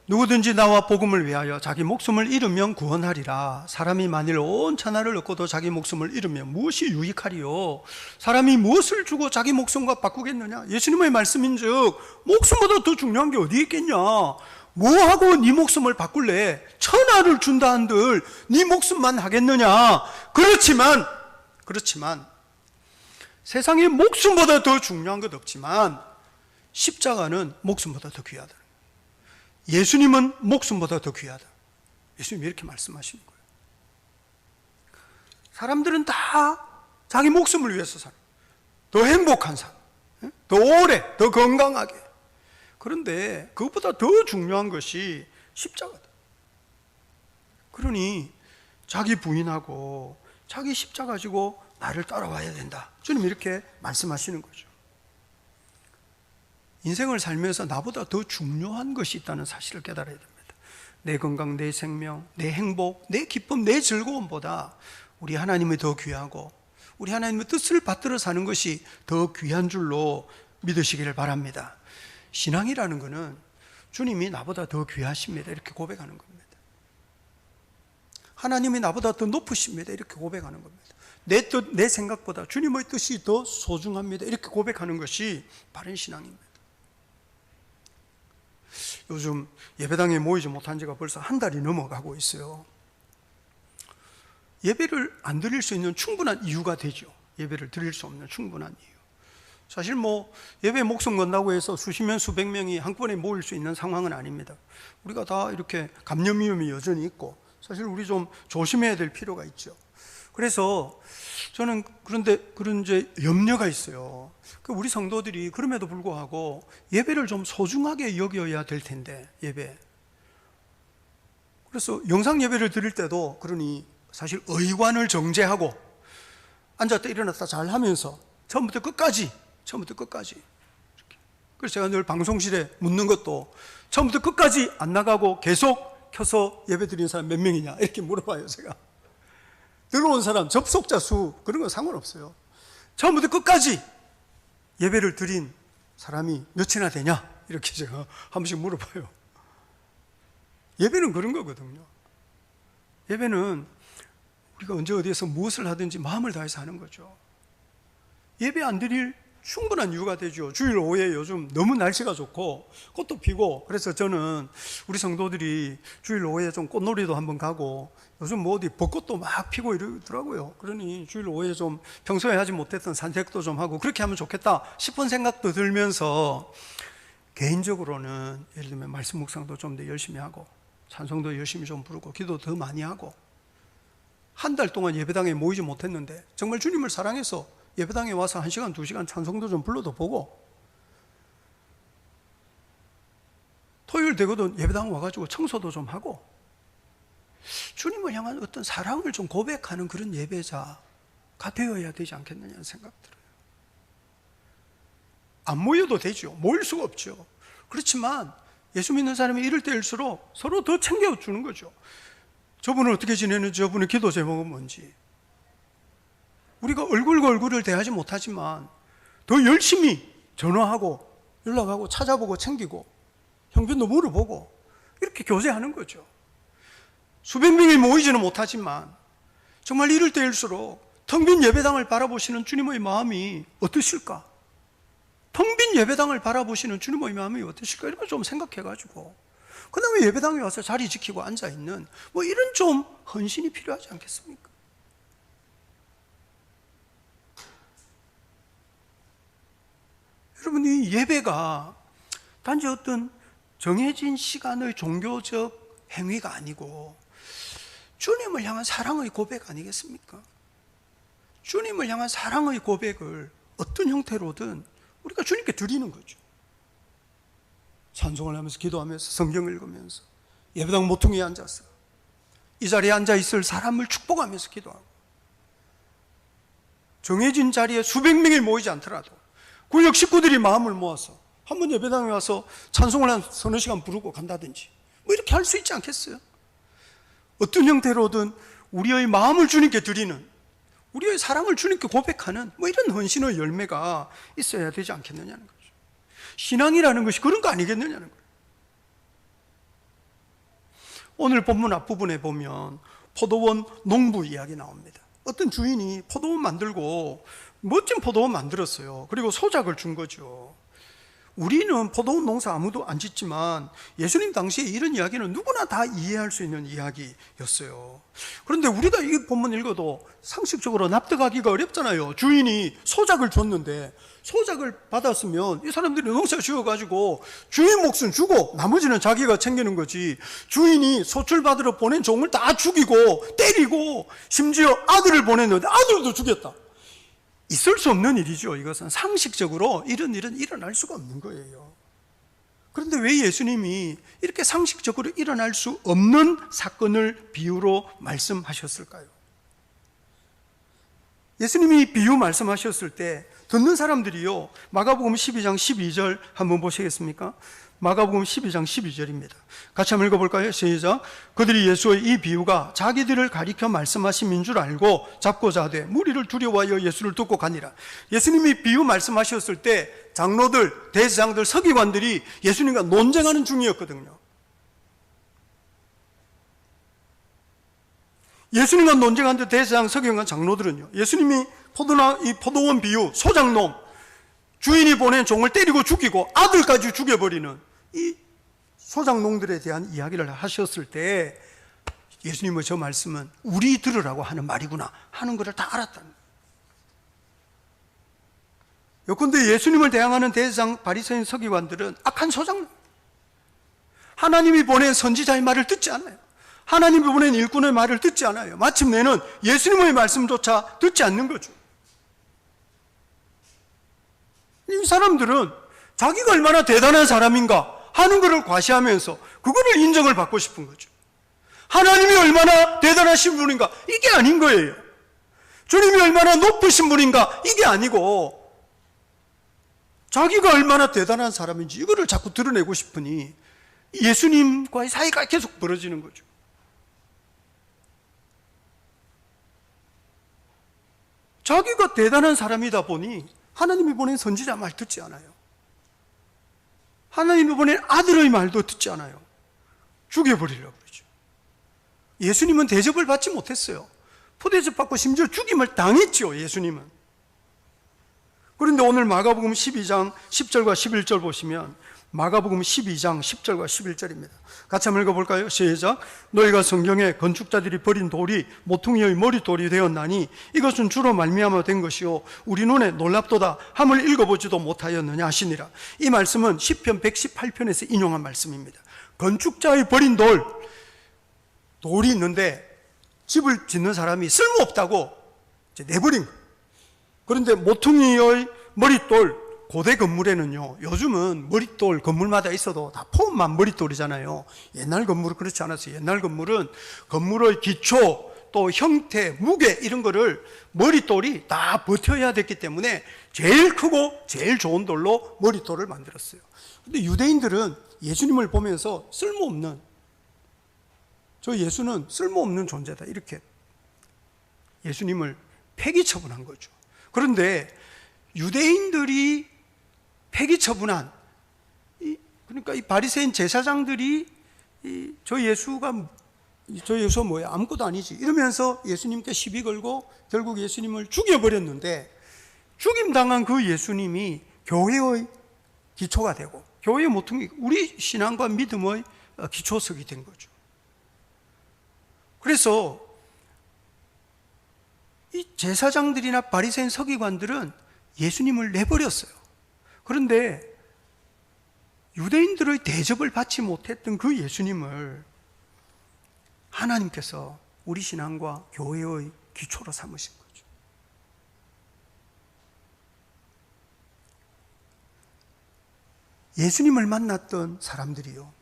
누구든지 나와 복음을 위하여 자기 목숨을 잃으면 구원하리라. 사람이 만일 온 천하를 얻고도 자기 목숨을 잃으면 무엇이 유익하리요? 사람이 무엇을 주고 자기 목숨과 바꾸겠느냐? 예수님의 말씀인즉 목숨보다 더 중요한 게 어디 있겠냐? 뭐하고 네 목숨을 바꿀래? 천하를 준다 한들 네 목숨만 하겠느냐? 그렇지만 세상에 목숨보다 더 중요한 것 없지만 십자가는 목숨보다 더 귀하다. 예수님은 목숨보다 더 귀하다. 예수님이 이렇게 말씀하시는 거예요. 사람들은 다 자기 목숨을 위해서 살아. 더 행복한 삶, 더 오래, 더 건강하게. 그런데 그것보다 더 중요한 것이 십자가다. 그러니 자기 부인하고 자기 십자가 가지고 나를 따라와야 된다. 주님 이렇게 말씀하시는 거죠. 인생을 살면서 나보다 더 중요한 것이 있다는 사실을 깨달아야 됩니다. 내 건강, 내 생명, 내 행복, 내 기쁨, 내 즐거움보다 우리 하나님이 더 귀하고 우리 하나님의 뜻을 받들어 사는 것이 더 귀한 줄로 믿으시기를 바랍니다. 신앙이라는 것은 주님이 나보다 더 귀하십니다 이렇게 고백하는 겁니다. 하나님이 나보다 더 높으십니다 이렇게 고백하는 겁니다. 내 뜻, 내 생각보다 주님의 뜻이 더 소중합니다 이렇게 고백하는 것이 바른 신앙입니다. 요즘 예배당에 모이지 못한 지가 벌써 한 달이 넘어가고 있어요. 예배를 안 드릴 수 있는 충분한 이유가 되죠. 예배를 드릴 수 없는 충분한 이유. 사실 예배 목숨 건다고 해서 수십 명, 수백 명이 한꺼번에 모일 수 있는 상황은 아닙니다. 우리가 다 이렇게 감염 위험이 여전히 있고 사실 우리 좀 조심해야 될 필요가 있죠. 그래서 저는 그런 이제 염려가 있어요. 우리 성도들이 그럼에도 불구하고 예배를 좀 소중하게 여겨야 될 텐데, 예배. 그래서 영상 예배를 드릴 때도 그러니 사실 의관을 정제하고 앉았다 일어났다 잘 하면서 처음부터 끝까지 이렇게. 그래서 제가 늘 방송실에 묻는 것도 처음부터 끝까지 안 나가고 계속 켜서 예배 드리는 사람 몇 명이냐 이렇게 물어봐요. 제가 들어온 사람 접속자 수 그런 건 상관없어요. 처음부터 끝까지 예배를 드린 사람이 몇이나 되냐 이렇게 제가 한 번씩 물어봐요. 예배는 그런 거거든요. 예배는 우리가 언제 어디에서 무엇을 하든지 마음을 다해서 하는 거죠. 예배 안 드릴 충분한 이유가 되죠. 주일 오후에 요즘 너무 날씨가 좋고 꽃도 피고, 그래서 저는 우리 성도들이 주일 오후에 좀 꽃놀이도 한번 가고, 요즘 어디 벚꽃도 막 피고 이러더라고요. 그러니 주일 오후에 좀 평소에 하지 못했던 산책도 좀 하고 그렇게 하면 좋겠다 싶은 생각도 들면서, 개인적으로는 예를 들면 말씀 묵상도 좀 더 열심히 하고 찬송도 열심히 좀 부르고 기도 더 많이 하고, 한 달 동안 예배당에 모이지 못했는데 정말 주님을 사랑해서 예배당에 와서 1시간, 2시간 찬송도 좀 불러도 보고, 토요일 되거든 예배당 와가지고 청소도 좀 하고, 주님을 향한 어떤 사랑을 좀 고백하는 그런 예배자가 되어야 되지 않겠느냐는 생각 들어요. 안 모여도 되죠. 모일 수가 없죠. 그렇지만 예수 믿는 사람이 이럴 때일수록 서로 더 챙겨주는 거죠. 저분은 어떻게 지내는지, 저분의 기도 제목은 뭔지. 우리가 얼굴과 얼굴을 대하지 못하지만 더 열심히 전화하고 연락하고 찾아보고 챙기고 형편도 물어보고 이렇게 교제하는 거죠. 수백 명이 모이지는 못하지만 정말 이럴 때일수록 텅 빈 예배당을 바라보시는 주님의 마음이 어떠실까? 텅 빈 예배당을 바라보시는 주님의 마음이 어떠실까? 이런 걸 좀 생각해가지고 그 다음에 예배당에 와서 자리 지키고 앉아있는 이런 좀 헌신이 필요하지 않겠습니까? 여러분, 이 예배가 단지 어떤 정해진 시간의 종교적 행위가 아니고 주님을 향한 사랑의 고백 아니겠습니까? 주님을 향한 사랑의 고백을 어떤 형태로든 우리가 주님께 드리는 거죠. 찬송을 하면서, 기도하면서, 성경을 읽으면서, 예배당 모퉁이에 앉아서 이 자리에 앉아 있을 사람을 축복하면서 기도하고, 정해진 자리에 수백 명이 모이지 않더라도 구역 식구들이 마음을 모아서 한번 예배당에 와서 찬송을 한 서너 시간 부르고 간다든지 이렇게 할 수 있지 않겠어요? 어떤 형태로든 우리의 마음을 주님께 드리는, 우리의 사랑을 주님께 고백하는 이런 헌신의 열매가 있어야 되지 않겠느냐는 거죠. 신앙이라는 것이 그런 거 아니겠느냐는 거예요. 오늘 본문 앞부분에 보면 포도원 농부 이야기 나옵니다. 어떤 주인이 포도원 만들고 멋진 포도원 만들었어요. 그리고 소작을 준 거죠. 우리는 포도원 농사 아무도 안 짓지만 예수님 당시에 이런 이야기는 누구나 다 이해할 수 있는 이야기였어요. 그런데 우리가 이 본문 읽어도 상식적으로 납득하기가 어렵잖아요. 주인이 소작을 줬는데, 소작을 받았으면 이 사람들이 농사 지어가지고 주인 몫은 주고 나머지는 자기가 챙기는 거지, 주인이 소출 받으러 보낸 종을 다 죽이고 때리고 심지어 아들을 보냈는데 아들도 죽였다. 있을 수 없는 일이죠. 이것은 상식적으로 이런 일은 일어날 수가 없는 거예요. 그런데 왜 예수님이 이렇게 상식적으로 일어날 수 없는 사건을 비유로 말씀하셨을까요? 예수님이 비유 말씀하셨을 때 듣는 사람들이요, 마가복음 12장 12절 한번 보시겠습니까? 마가복음 12장 12절입니다. 같이 한번 읽어볼까요? 시작. 그들이 예수의 이 비유가 자기들을 가리켜 말씀하심인 줄 알고 잡고자 하되 무리를 두려워하여 예수를 듣고 가니라. 예수님이 비유 말씀하셨을 때 장로들, 대제사장들, 서기관들이 예수님과 논쟁하는 중이었거든요. 예수님과 논쟁하는데 대제사장, 서기관, 장로들은요, 예수님이 이 포도원 비유, 소장농, 주인이 보낸 종을 때리고 죽이고 아들까지 죽여버리는 이 소장농들에 대한 이야기를 하셨을 때 예수님의 저 말씀은 우리 들으라고 하는 말이구나 하는 것을 다 알았다는 거예요. 요컨대 예수님을 대항하는 대제사장, 바리새인, 서기관들은 악한 소장농, 하나님이 보낸 선지자의 말을 듣지 않아요. 하나님이 보낸 일꾼의 말을 듣지 않아요. 마침내는 예수님의 말씀조차 듣지 않는 거죠. 이 사람들은 자기가 얼마나 대단한 사람인가 하는 것을 과시하면서 그거를 인정을 받고 싶은 거죠. 하나님이 얼마나 대단하신 분인가 이게 아닌 거예요. 주님이 얼마나 높으신 분인가 이게 아니고 자기가 얼마나 대단한 사람인지 이거를 자꾸 드러내고 싶으니 예수님과의 사이가 계속 벌어지는 거죠. 자기가 대단한 사람이다 보니 하나님이 보낸 선지자 말 듣지 않아요. 하나님이 보낸 아들의 말도 듣지 않아요. 죽여버리려고 그러죠. 예수님은 대접을 받지 못했어요. 포대접 받고 심지어 죽임을 당했죠. 예수님은. 그런데 오늘 마가복음 12장 10절과 11절 보시면 마가복음 12장 10절과 11절입니다. 같이 한번 읽어볼까요? 시작. 너희가 성경에 건축자들이 버린 돌이 모퉁이의 머릿돌이 되었나니 이것은 주로 말미암아 된 것이요 우리 눈에 놀랍도다 함을 읽어보지도 못하였느냐 하시니라. 이 말씀은 시편 118편에서 인용한 말씀입니다. 건축자의 버린 돌이 있는데 집을 짓는 사람이 쓸모없다고 내버린 거예요. 그런데 모퉁이의 머릿돌, 고대 건물에는요, 요즘은 머릿돌 건물마다 있어도 다 폼만 머릿돌이잖아요. 옛날 건물은 그렇지 않았어요. 옛날 건물은 건물의 기초, 또 형태, 무게 이런 거를 머릿돌이 다 버텨야 됐기 때문에 제일 크고 제일 좋은 돌로 머릿돌을 만들었어요. 근데 유대인들은 예수님을 보면서 쓸모없는, 저 예수는 쓸모없는 존재다 이렇게 예수님을 폐기 처분한 거죠. 그런데 유대인들이 폐기 처분한 그러니까 이 바리새인 제사장들이 저 예수가 뭐야 아무것도 아니지 이러면서 예수님께 시비 걸고 결국 예수님을 죽여버렸는데 죽임당한 그 예수님이 교회의 기초가 되고 교회의 모퉁이, 우리 신앙과 믿음의 기초석이 된 거죠. 그래서 이 제사장들이나 바리새인 서기관들은 예수님을 내버렸어요. 그런데 유대인들의 대접을 받지 못했던 그 예수님을 하나님께서 우리 신앙과 교회의 기초로 삼으신 거죠. 예수님을 만났던 사람들이요,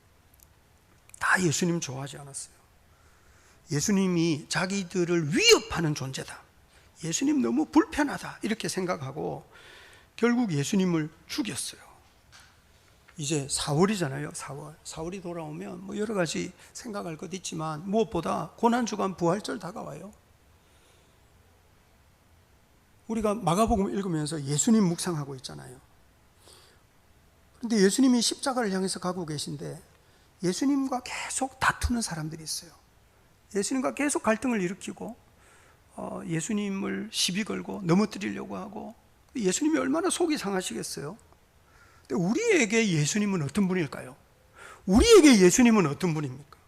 다 예수님 좋아하지 않았어요. 예수님이 자기들을 위협하는 존재다, 예수님 너무 불편하다 이렇게 생각하고 결국 예수님을 죽였어요. 이제 4월이잖아요. 4월이 돌아오면 뭐 여러 가지 생각할 것 있지만 무엇보다 고난주간 부활절 다가와요. 우리가 마가복음 읽으면서 예수님 묵상하고 있잖아요. 그런데 예수님이 십자가를 향해서 가고 계신데 예수님과 계속 다투는 사람들이 있어요. 예수님과 계속 갈등을 일으키고 예수님을 시비 걸고 넘어뜨리려고 하고, 예수님이 얼마나 속이 상하시겠어요. 근데 우리에게 예수님은 어떤 분일까요? 우리에게 예수님은 어떤 분입니까?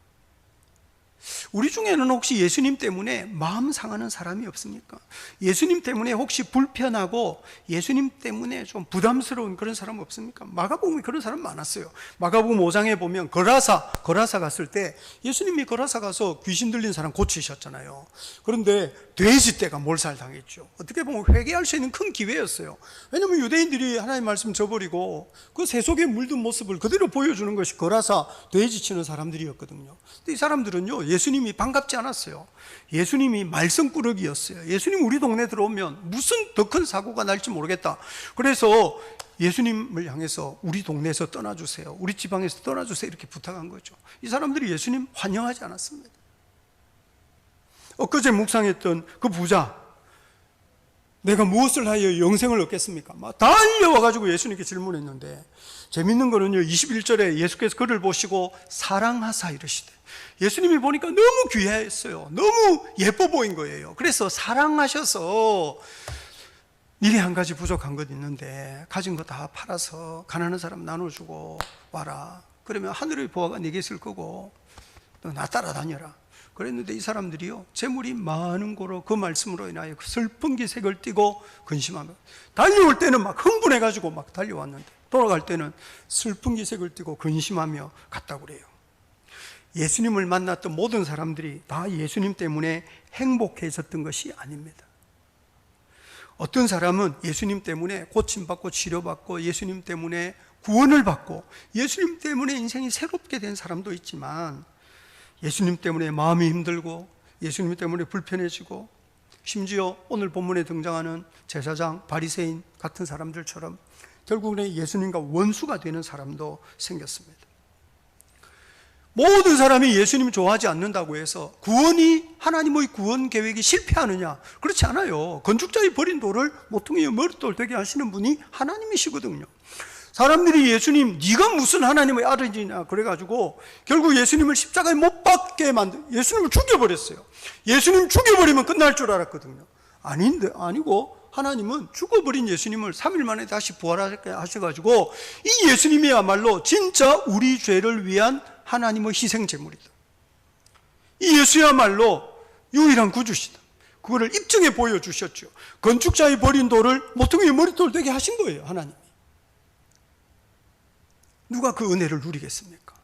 우리 중에는 혹시 예수님 때문에 마음 상하는 사람이 없습니까? 예수님 때문에 혹시 불편하고 예수님 때문에 좀 부담스러운 그런 사람 없습니까? 마가복음에 그런 사람 많았어요. 마가복음 5장에 보면 거라사 갔을 때 예수님이 거라사 가서 귀신 들린 사람 고치셨잖아요. 그런데 돼지떼가 몰살당했죠. 어떻게 보면 회개할 수 있는 큰 기회였어요. 왜냐하면 유대인들이 하나님의 말씀 저버리고 그 새 속에 물든 모습을 그대로 보여주는 것이 거라사 돼지 치는 사람들이었거든요. 근데 이 사람들은요 예수님이 반갑지 않았어요. 예수님이 말썽꾸러기였어요. 예수님 우리 동네 들어오면 무슨 더 큰 사고가 날지 모르겠다. 그래서 예수님을 향해서 우리 동네에서 떠나주세요, 우리 지방에서 떠나주세요, 이렇게 부탁한 거죠. 이 사람들이 예수님 환영하지 않았습니다. 엊그제 묵상했던 그 부자, 내가 무엇을 하여 영생을 얻겠습니까? 막 달려와가지고 예수님께 질문했는데, 재밌는 거는요, 21절에 예수께서 그를 보시고 사랑하사 이러시대. 예수님이 보니까 너무 귀했어요. 너무 예뻐 보인 거예요. 그래서 사랑하셔서, 니네 한 가지 부족한 것 있는데 가진 거 다 팔아서 가난한 사람 나눠주고 와라. 그러면 하늘의 보화가 네게 있을 거고 너 나 따라다녀라. 그랬는데 이 사람들이요, 재물이 많은 거로 그 말씀으로 인하여 슬픈 기색을 띠고 근심하며, 달려올 때는 막 흥분해가지고 막 달려왔는데 돌아갈 때는 슬픈 기색을 띠고 근심하며 갔다고 그래요. 예수님을 만났던 모든 사람들이 다 예수님 때문에 행복해졌던 것이 아닙니다. 어떤 사람은 예수님 때문에 고침받고 치료받고 예수님 때문에 구원을 받고 예수님 때문에 인생이 새롭게 된 사람도 있지만, 예수님 때문에 마음이 힘들고 예수님 때문에 불편해지고, 심지어 오늘 본문에 등장하는 제사장, 바리새인 같은 사람들처럼 결국은 예수님과 원수가 되는 사람도 생겼습니다. 모든 사람이 예수님 좋아하지 않는다고 해서 구원이, 하나님의 구원 계획이 실패하느냐? 그렇지 않아요. 건축자의 버린 돌을 모퉁이의 머릿돌 되게 하시는 분이 하나님이시거든요. 사람들이 예수님, 네가 무슨 하나님의 아들이냐 그래가지고 결국 예수님을 십자가에 못 박게 예수님을 죽여버렸어요. 예수님 죽여버리면 끝날 줄 알았거든요. 아니고 하나님은 죽어버린 예수님을 3일 만에 다시 부활하게 하셔가지고 이 예수님이야말로 진짜 우리 죄를 위한 하나님의 희생제물이다. 이 예수야말로 유일한 구주시다. 그거를 입증해 보여주셨죠. 건축자의 버린 돌을 모퉁이의 머릿돌 되게 하신 거예요, 하나님이. 누가 그 은혜를 누리겠습니까?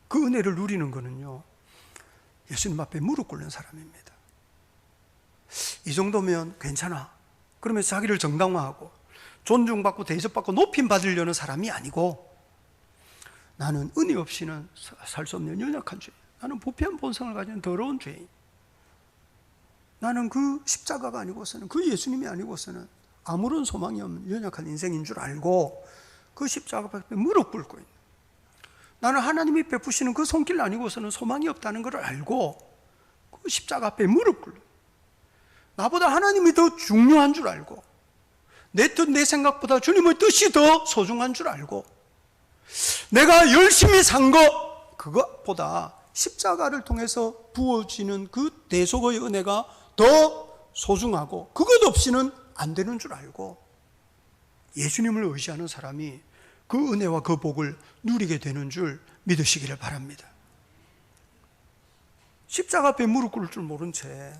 그 은혜를 누리는 거는요, 예수님 앞에 무릎 꿇는 사람입니다. 이 정도면 괜찮아. 그러면서 자기를 정당화하고 존중받고 대접받고 높임 받으려는 사람이 아니고, 나는 은혜 없이는 살 수 없는 연약한 죄인, 나는 부패한 본성을 가진 더러운 죄인, 나는 그 십자가가 아니고서는, 그 예수님이 아니고서는 아무런 소망이 없는 연약한 인생인 줄 알고 그 십자가 앞에 무릎 꿇고 있는, 나는 하나님이 베푸시는 그 손길 아니고서는 소망이 없다는 걸 알고 그 십자가 앞에 무릎 꿇는, 나보다 하나님이 더 중요한 줄 알고 내 뜻, 내 생각보다 주님의 뜻이 더 소중한 줄 알고 내가 열심히 산 것, 그것보다 십자가를 통해서 부어지는 그 대속의 은혜가 더 소중하고 그것 없이는 안 되는 줄 알고 예수님을 의지하는 사람이 그 은혜와 그 복을 누리게 되는 줄 믿으시기를 바랍니다. 십자가 앞에 무릎 꿇을 줄 모른 채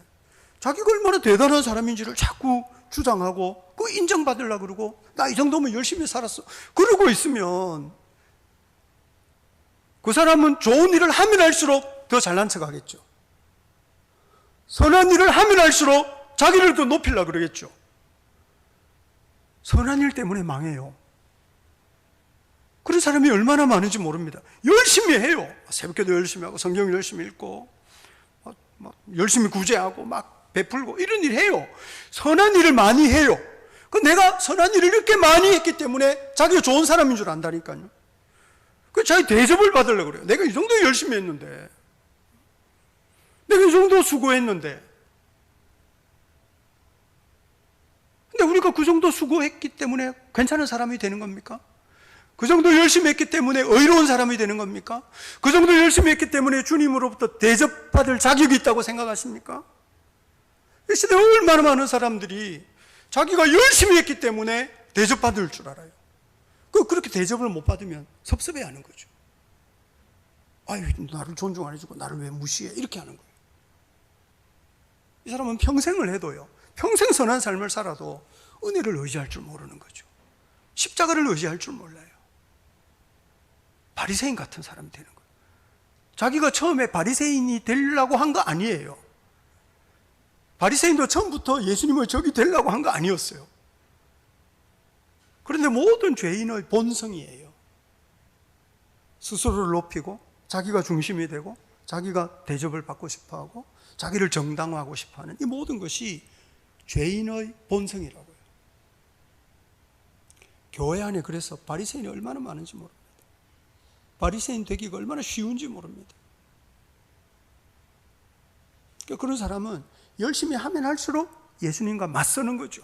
자기가 얼마나 대단한 사람인지를 자꾸 주장하고 그 인정받으려고 그러고, 나 이 정도면 열심히 살았어 그러고 있으면 그 사람은 좋은 일을 하면 할수록 더 잘난 척 하겠죠. 선한 일을 하면 할수록 자기를 더 높이려고 그러겠죠. 선한 일 때문에 망해요. 그런 사람이 얼마나 많은지 모릅니다. 열심히 해요. 새벽기도 열심히 하고 성경 열심히 읽고 열심히 구제하고 막 베풀고 이런 일 해요. 선한 일을 많이 해요. 내가 선한 일을 이렇게 많이 했기 때문에 자기가 좋은 사람인 줄 안다니까요. 자기 대접을 받으려고 그래요. 내가 이 정도 열심히 했는데, 내가 이 정도 수고했는데. 근데 우리가 그 정도 수고했기 때문에 괜찮은 사람이 되는 겁니까? 그 정도 열심히 했기 때문에 의로운 사람이 되는 겁니까? 그 정도 열심히 했기 때문에 주님으로부터 대접받을 자격이 있다고 생각하십니까? 이 시대에 얼마나 많은 사람들이 자기가 열심히 했기 때문에 대접받을 줄 알아요. 그렇게 대접을 못 받으면 섭섭해하는 거죠. 아유, 나를 존중 안 해주고 나를 왜 무시해? 이렇게 하는 거예요. 이 사람은 평생을 해도요, 평생 선한 삶을 살아도 은혜를 의지할 줄 모르는 거죠. 십자가를 의지할 줄 몰라요. 바리새인 같은 사람이 되는 거예요. 자기가 처음에 바리새인이 되려고 한 거 아니에요. 바리새인도 처음부터 예수님의 적이 되려고 한 거 아니었어요. 그런데 모든 죄인의 본성이에요. 스스로를 높이고 자기가 중심이 되고 자기가 대접을 받고 싶어하고 자기를 정당화하고 싶어하는 이 모든 것이 죄인의 본성이라고요. 교회 안에 그래서 바리새인이 얼마나 많은지 모릅니다. 바리새인 되기가 얼마나 쉬운지 모릅니다. 그러니까 그런 사람은 열심히 하면 할수록 예수님과 맞서는 거죠.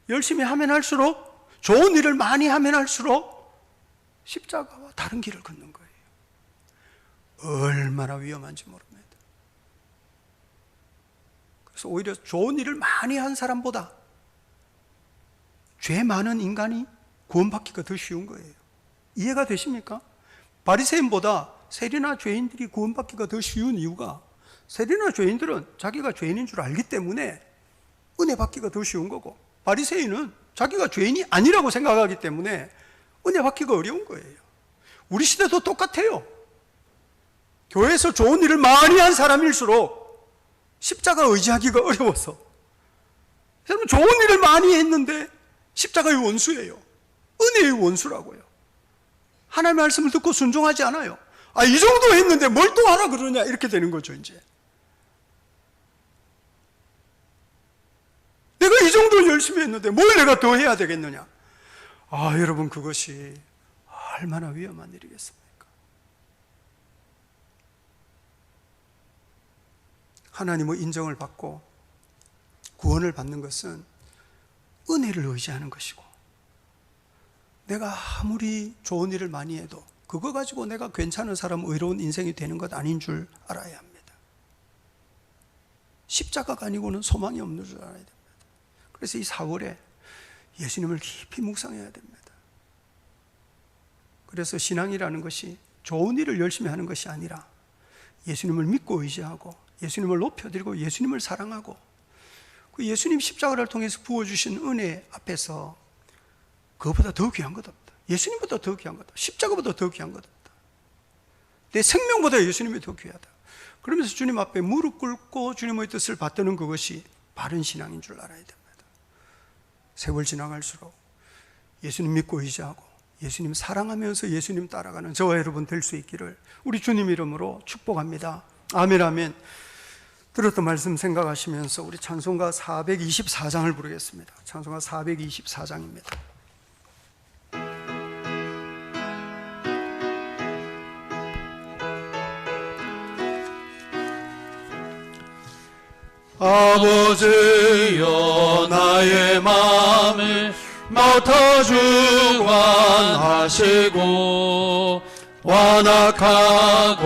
열심히 하면 할수록, 좋은 일을 많이 하면 할수록 십자가와 다른 길을 걷는 거예요. 얼마나 위험한지 모릅니다. 그래서 오히려 좋은 일을 많이 한 사람보다 죄 많은 인간이 구원받기가 더 쉬운 거예요. 이해가 되십니까? 바리새인보다 세리나 죄인들이 구원받기가 더 쉬운 이유가, 세리나 죄인들은 자기가 죄인인 줄 알기 때문에 은혜 받기가 더 쉬운 거고, 바리새인은 자기가 죄인이 아니라고 생각하기 때문에 은혜 받기가 어려운 거예요. 우리 시대도 똑같아요. 교회에서 좋은 일을 많이 한 사람일수록 십자가 의지하기가 어려워서, 여러분 좋은 일을 많이 했는데 십자가의 원수예요. 은혜의 원수라고요. 하나님의 말씀을 듣고 순종하지 않아요. 이 정도 했는데 뭘 또 하라 그러냐, 이렇게 되는 거죠. 이제 내가 이 정도 열심히 했는데 뭘 내가 더 해야 되겠느냐. 여러분 그것이 얼마나 위험한 일이겠습니까? 하나님의 인정을 받고 구원을 받는 것은 은혜를 의지하는 것이고, 내가 아무리 좋은 일을 많이 해도 그거 가지고 내가 괜찮은 사람, 의로운 인생이 되는 것 아닌 줄 알아야 합니다. 십자가가 아니고는 소망이 없는 줄 알아야 됩니다. 그래서 이 4월에 예수님을 깊이 묵상해야 됩니다. 그래서 신앙이라는 것이 좋은 일을 열심히 하는 것이 아니라 예수님을 믿고 의지하고 예수님을 높여드리고 예수님을 사랑하고, 그 예수님 십자가를 통해서 부어주신 은혜 앞에서 그것보다 더 귀한 것 없다. 예수님보다 더 귀한 것 없다. 십자가보다 더 귀한 것 없다. 내 생명보다 예수님이 더 귀하다. 그러면서 주님 앞에 무릎 꿇고 주님의 뜻을 받드는 그것이 바른 신앙인 줄 알아야 됩니다. 세월 지나갈수록 예수님 믿고 의지하고 예수님 사랑하면서 예수님 따라가는 저와 여러분 될 수 있기를 우리 주님 이름으로 축복합니다. 아멘, 아멘. 들었던 말씀 생각하시면서 우리 찬송가 424장을 부르겠습니다. 찬송가 424장입니다. 아버지여 나의 마음을 맡아 주관하시고, 완악하고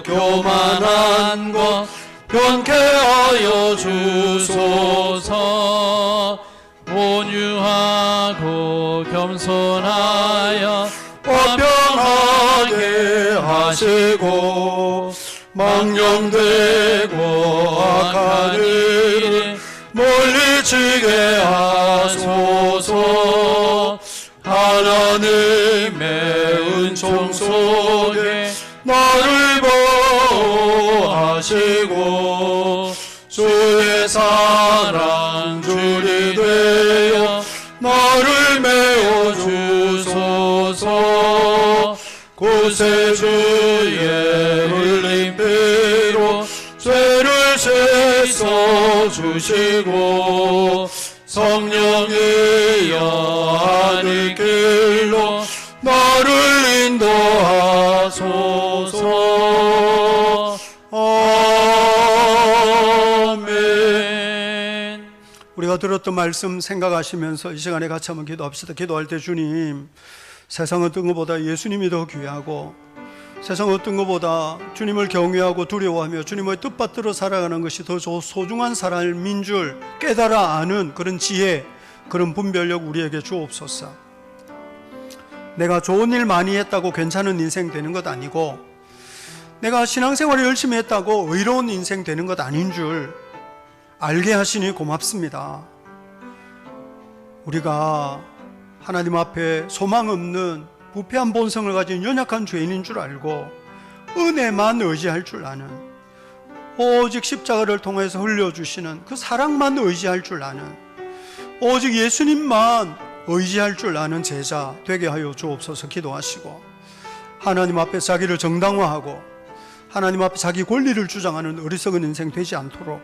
교만한 것 변케 하여 주소서. 온유하고 겸손하여 화평하게 하시고, 망령되고 악한 일을 멀리치게 하소서. 하나님의 은총 속에 나를 보호하시고, 주의 사랑 줄이 되어 나를 메워 주소서. 구세주의 흘린 피로 죄를 씻어 주시고, 성령이여 하늘 길로 나를 인도하소서. 아멘. 우리가 들었던 말씀 생각하시면서 이 시간에 같이 한번 기도합시다. 기도할 때 주님, 세상 어떤 것보다 예수님이 더 귀하고, 세상 어떤 것보다 주님을 경외하고 두려워하며 주님의 뜻받들어 살아가는 것이 더 소중한 삶인 줄 깨달아 아는 그런 지혜, 그런 분별력 우리에게 주옵소서. 내가 좋은 일 많이 했다고 괜찮은 인생 되는 것 아니고, 내가 신앙생활을 열심히 했다고 의로운 인생 되는 것 아닌 줄 알게 하시니 고맙습니다. 우리가 하나님 앞에 소망 없는 부패한 본성을 가진 연약한 죄인인 줄 알고 은혜만 의지할 줄 아는, 오직 십자가를 통해서 흘려주시는 그 사랑만 의지할 줄 아는, 오직 예수님만 의지할 줄 아는 제자 되게 하여 주옵소서. 기도하시고 하나님 앞에 자기를 정당화하고 하나님 앞에 자기 권리를 주장하는 어리석은 인생 되지 않도록,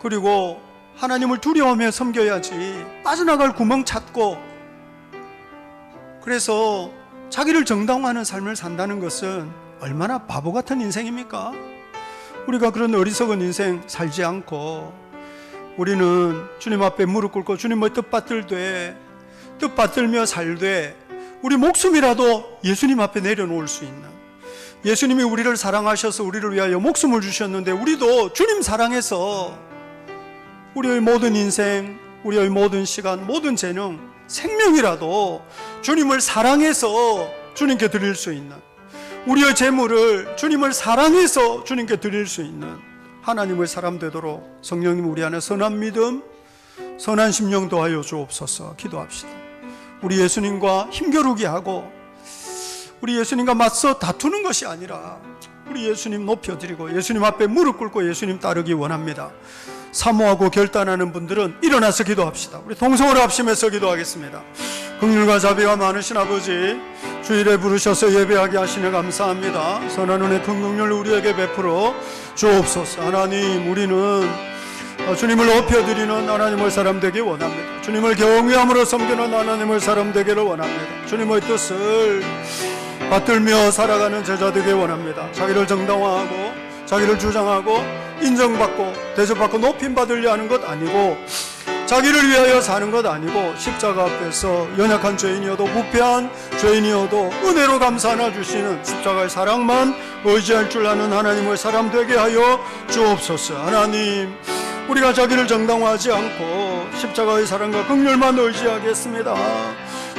그리고 하나님을 두려워하며 섬겨야지 빠져나갈 구멍 찾고 그래서 자기를 정당화하는 삶을 산다는 것은 얼마나 바보 같은 인생입니까? 우리가 그런 어리석은 인생 살지 않고 우리는 주님 앞에 무릎 꿇고 주님의 뜻받들며 살되 우리 목숨이라도 예수님 앞에 내려놓을 수 있는, 예수님이 우리를 사랑하셔서 우리를 위하여 목숨을 주셨는데 우리도 주님 사랑해서 우리의 모든 인생, 우리의 모든 시간, 모든 재능, 생명이라도 주님을 사랑해서 주님께 드릴 수 있는, 우리의 재물을 주님을 사랑해서 주님께 드릴 수 있는 하나님의 사람 되도록 성령님 우리 안에 선한 믿음, 선한 심령 더하여 주옵소서. 기도합시다. 우리 예수님과 힘겨루기 하고 우리 예수님과 맞서 다투는 것이 아니라 우리 예수님 높여드리고 예수님 앞에 무릎 꿇고 예수님 따르기 원합니다. 사모하고 결단하는 분들은 일어나서 기도합시다. 우리 동성으로 합심해서 기도하겠습니다. 긍휼과 자비가 많으신 아버지, 주일에 부르셔서 예배하게 하시니 감사합니다. 선한 은혜 큰 긍휼을 우리에게 베풀어 주옵소서. 하나님, 우리는 주님을 높여드리는 하나님의 사람 되기 원합니다. 주님을 경외함으로 섬기는 하나님의 사람 되기를 원합니다. 주님의 뜻을 받들며 살아가는 제자 되기 원합니다. 자기를 정당화하고 자기를 주장하고 인정받고 대접받고 높임받으려 하는 것 아니고, 자기를 위하여 사는 것 아니고, 십자가 앞에서 연약한 죄인이어도 부패한 죄인이어도 은혜로 감사 하나 주시는 십자가의 사랑만 의지할 줄 아는 하나님의 사람 되게 하여 주옵소서. 하나님, 우리가 자기를 정당화하지 않고 십자가의 사랑과 긍휼만 의지하겠습니다.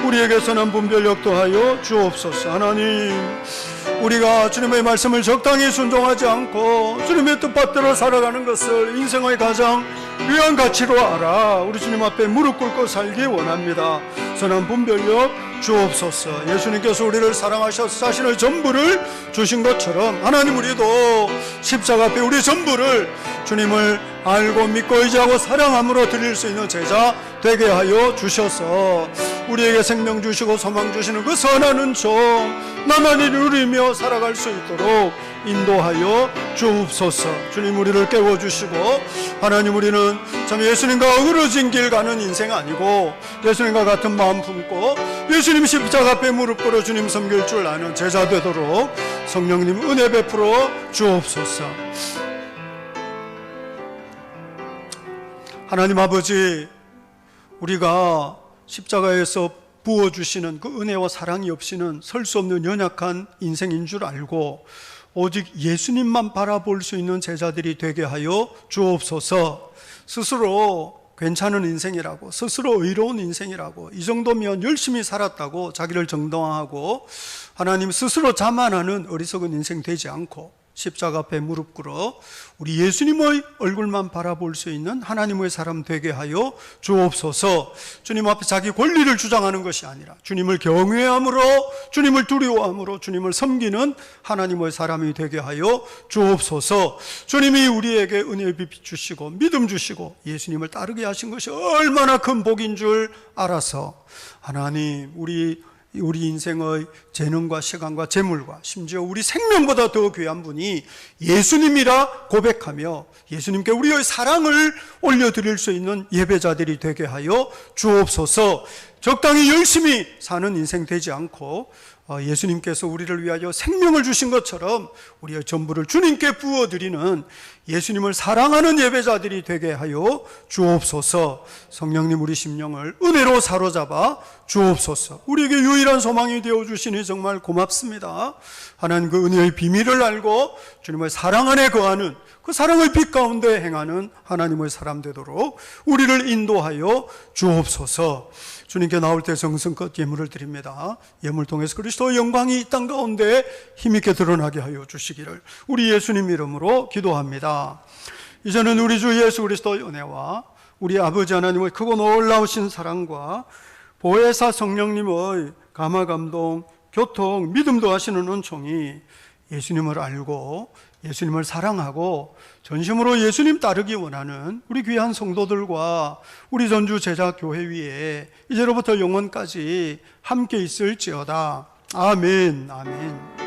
우리에게 선한 분별력도 하여 주옵소서. 하나님, 우리가 주님의 말씀을 적당히 순종하지 않고 주님의 뜻받들어 살아가는 것을 인생의 가장 귀한 가치로 알아 우리 주님 앞에 무릎 꿇고 살기 원합니다. 선한 분별력 주옵소서. 예수님께서 우리를 사랑하셔서 자신의 전부를 주신 것처럼 하나님, 우리도 십자가 앞에 우리 전부를 주님을 알고 믿고 의지하고 사랑함으로 드릴 수 있는 제자 되게 하여 주셔서 우리에게 생명 주시고 소망 주시는 그 선한 은총 나만이 누리며 살아갈 수 있도록 인도하여 주옵소서. 주님, 우리를 깨워주시고, 하나님, 우리는 참 예수님과 어우러진 길 가는 인생 아니고 예수님과 같은 마음 품고 예수님 십자가 앞에 무릎 꿇어 주님 섬길 줄 아는 제자 되도록 성령님 은혜 베풀어 주옵소서. 하나님 아버지, 우리가 십자가에서 부어주시는 그 은혜와 사랑이 없이는 설 수 없는 연약한 인생인 줄 알고 오직 예수님만 바라볼 수 있는 제자들이 되게 하여 주옵소서. 스스로 괜찮은 인생이라고, 스스로 의로운 인생이라고, 이 정도면 열심히 살았다고 자기를 정당화하고 하나님 스스로 자만하는 어리석은 인생 되지 않고 십자가 앞에 무릎 꿇어 우리 예수님의 얼굴만 바라볼 수 있는 하나님의 사람 되게 하여 주옵소서. 주님 앞에 자기 권리를 주장하는 것이 아니라 주님을 경외함으로, 주님을 두려워함으로 주님을 섬기는 하나님의 사람이 되게 하여 주옵소서. 주님이 우리에게 은혜 주시고 믿음 주시고 예수님을 따르게 하신 것이 얼마나 큰 복인 줄 알아서 하나님, 우리 인생의 재능과 시간과 재물과 심지어 우리 생명보다 더 귀한 분이 예수님이라 고백하며 예수님께 우리의 사랑을 올려드릴 수 있는 예배자들이 되게 하여 주옵소서. 적당히 열심히 사는 인생 되지 않고 예수님께서 우리를 위하여 생명을 주신 것처럼 우리의 전부를 주님께 부어드리는 예수님을 사랑하는 예배자들이 되게 하여 주옵소서. 성령님, 우리 심령을 은혜로 사로잡아 주옵소서. 우리에게 유일한 소망이 되어주시니 정말 고맙습니다. 하나님, 그 은혜의 비밀을 알고 주님의 사랑 안에 거하는, 그 사랑의 빛 가운데 행하는 하나님의 사람 되도록 우리를 인도하여 주옵소서. 주님께 나올 때 정성껏 예물을 드립니다. 예물 통해서 그리스도의 영광이 이 땅 가운데 힘있게 드러나게 하여 주시기를 우리 예수님 이름으로 기도합니다. 이제는 우리 주 예수 그리스도의 은혜와 우리 아버지 하나님의 크고 놀라우신 사랑과 보혜사 성령님의 감화 감동 교통 믿음도 하시는 은총이 예수님을 알고 예수님을 사랑하고 전심으로 예수님 따르기 원하는 우리 귀한 성도들과 우리 전주 제자교회 위에 이제로부터 영원까지 함께 있을지어다. 아멘. 아멘.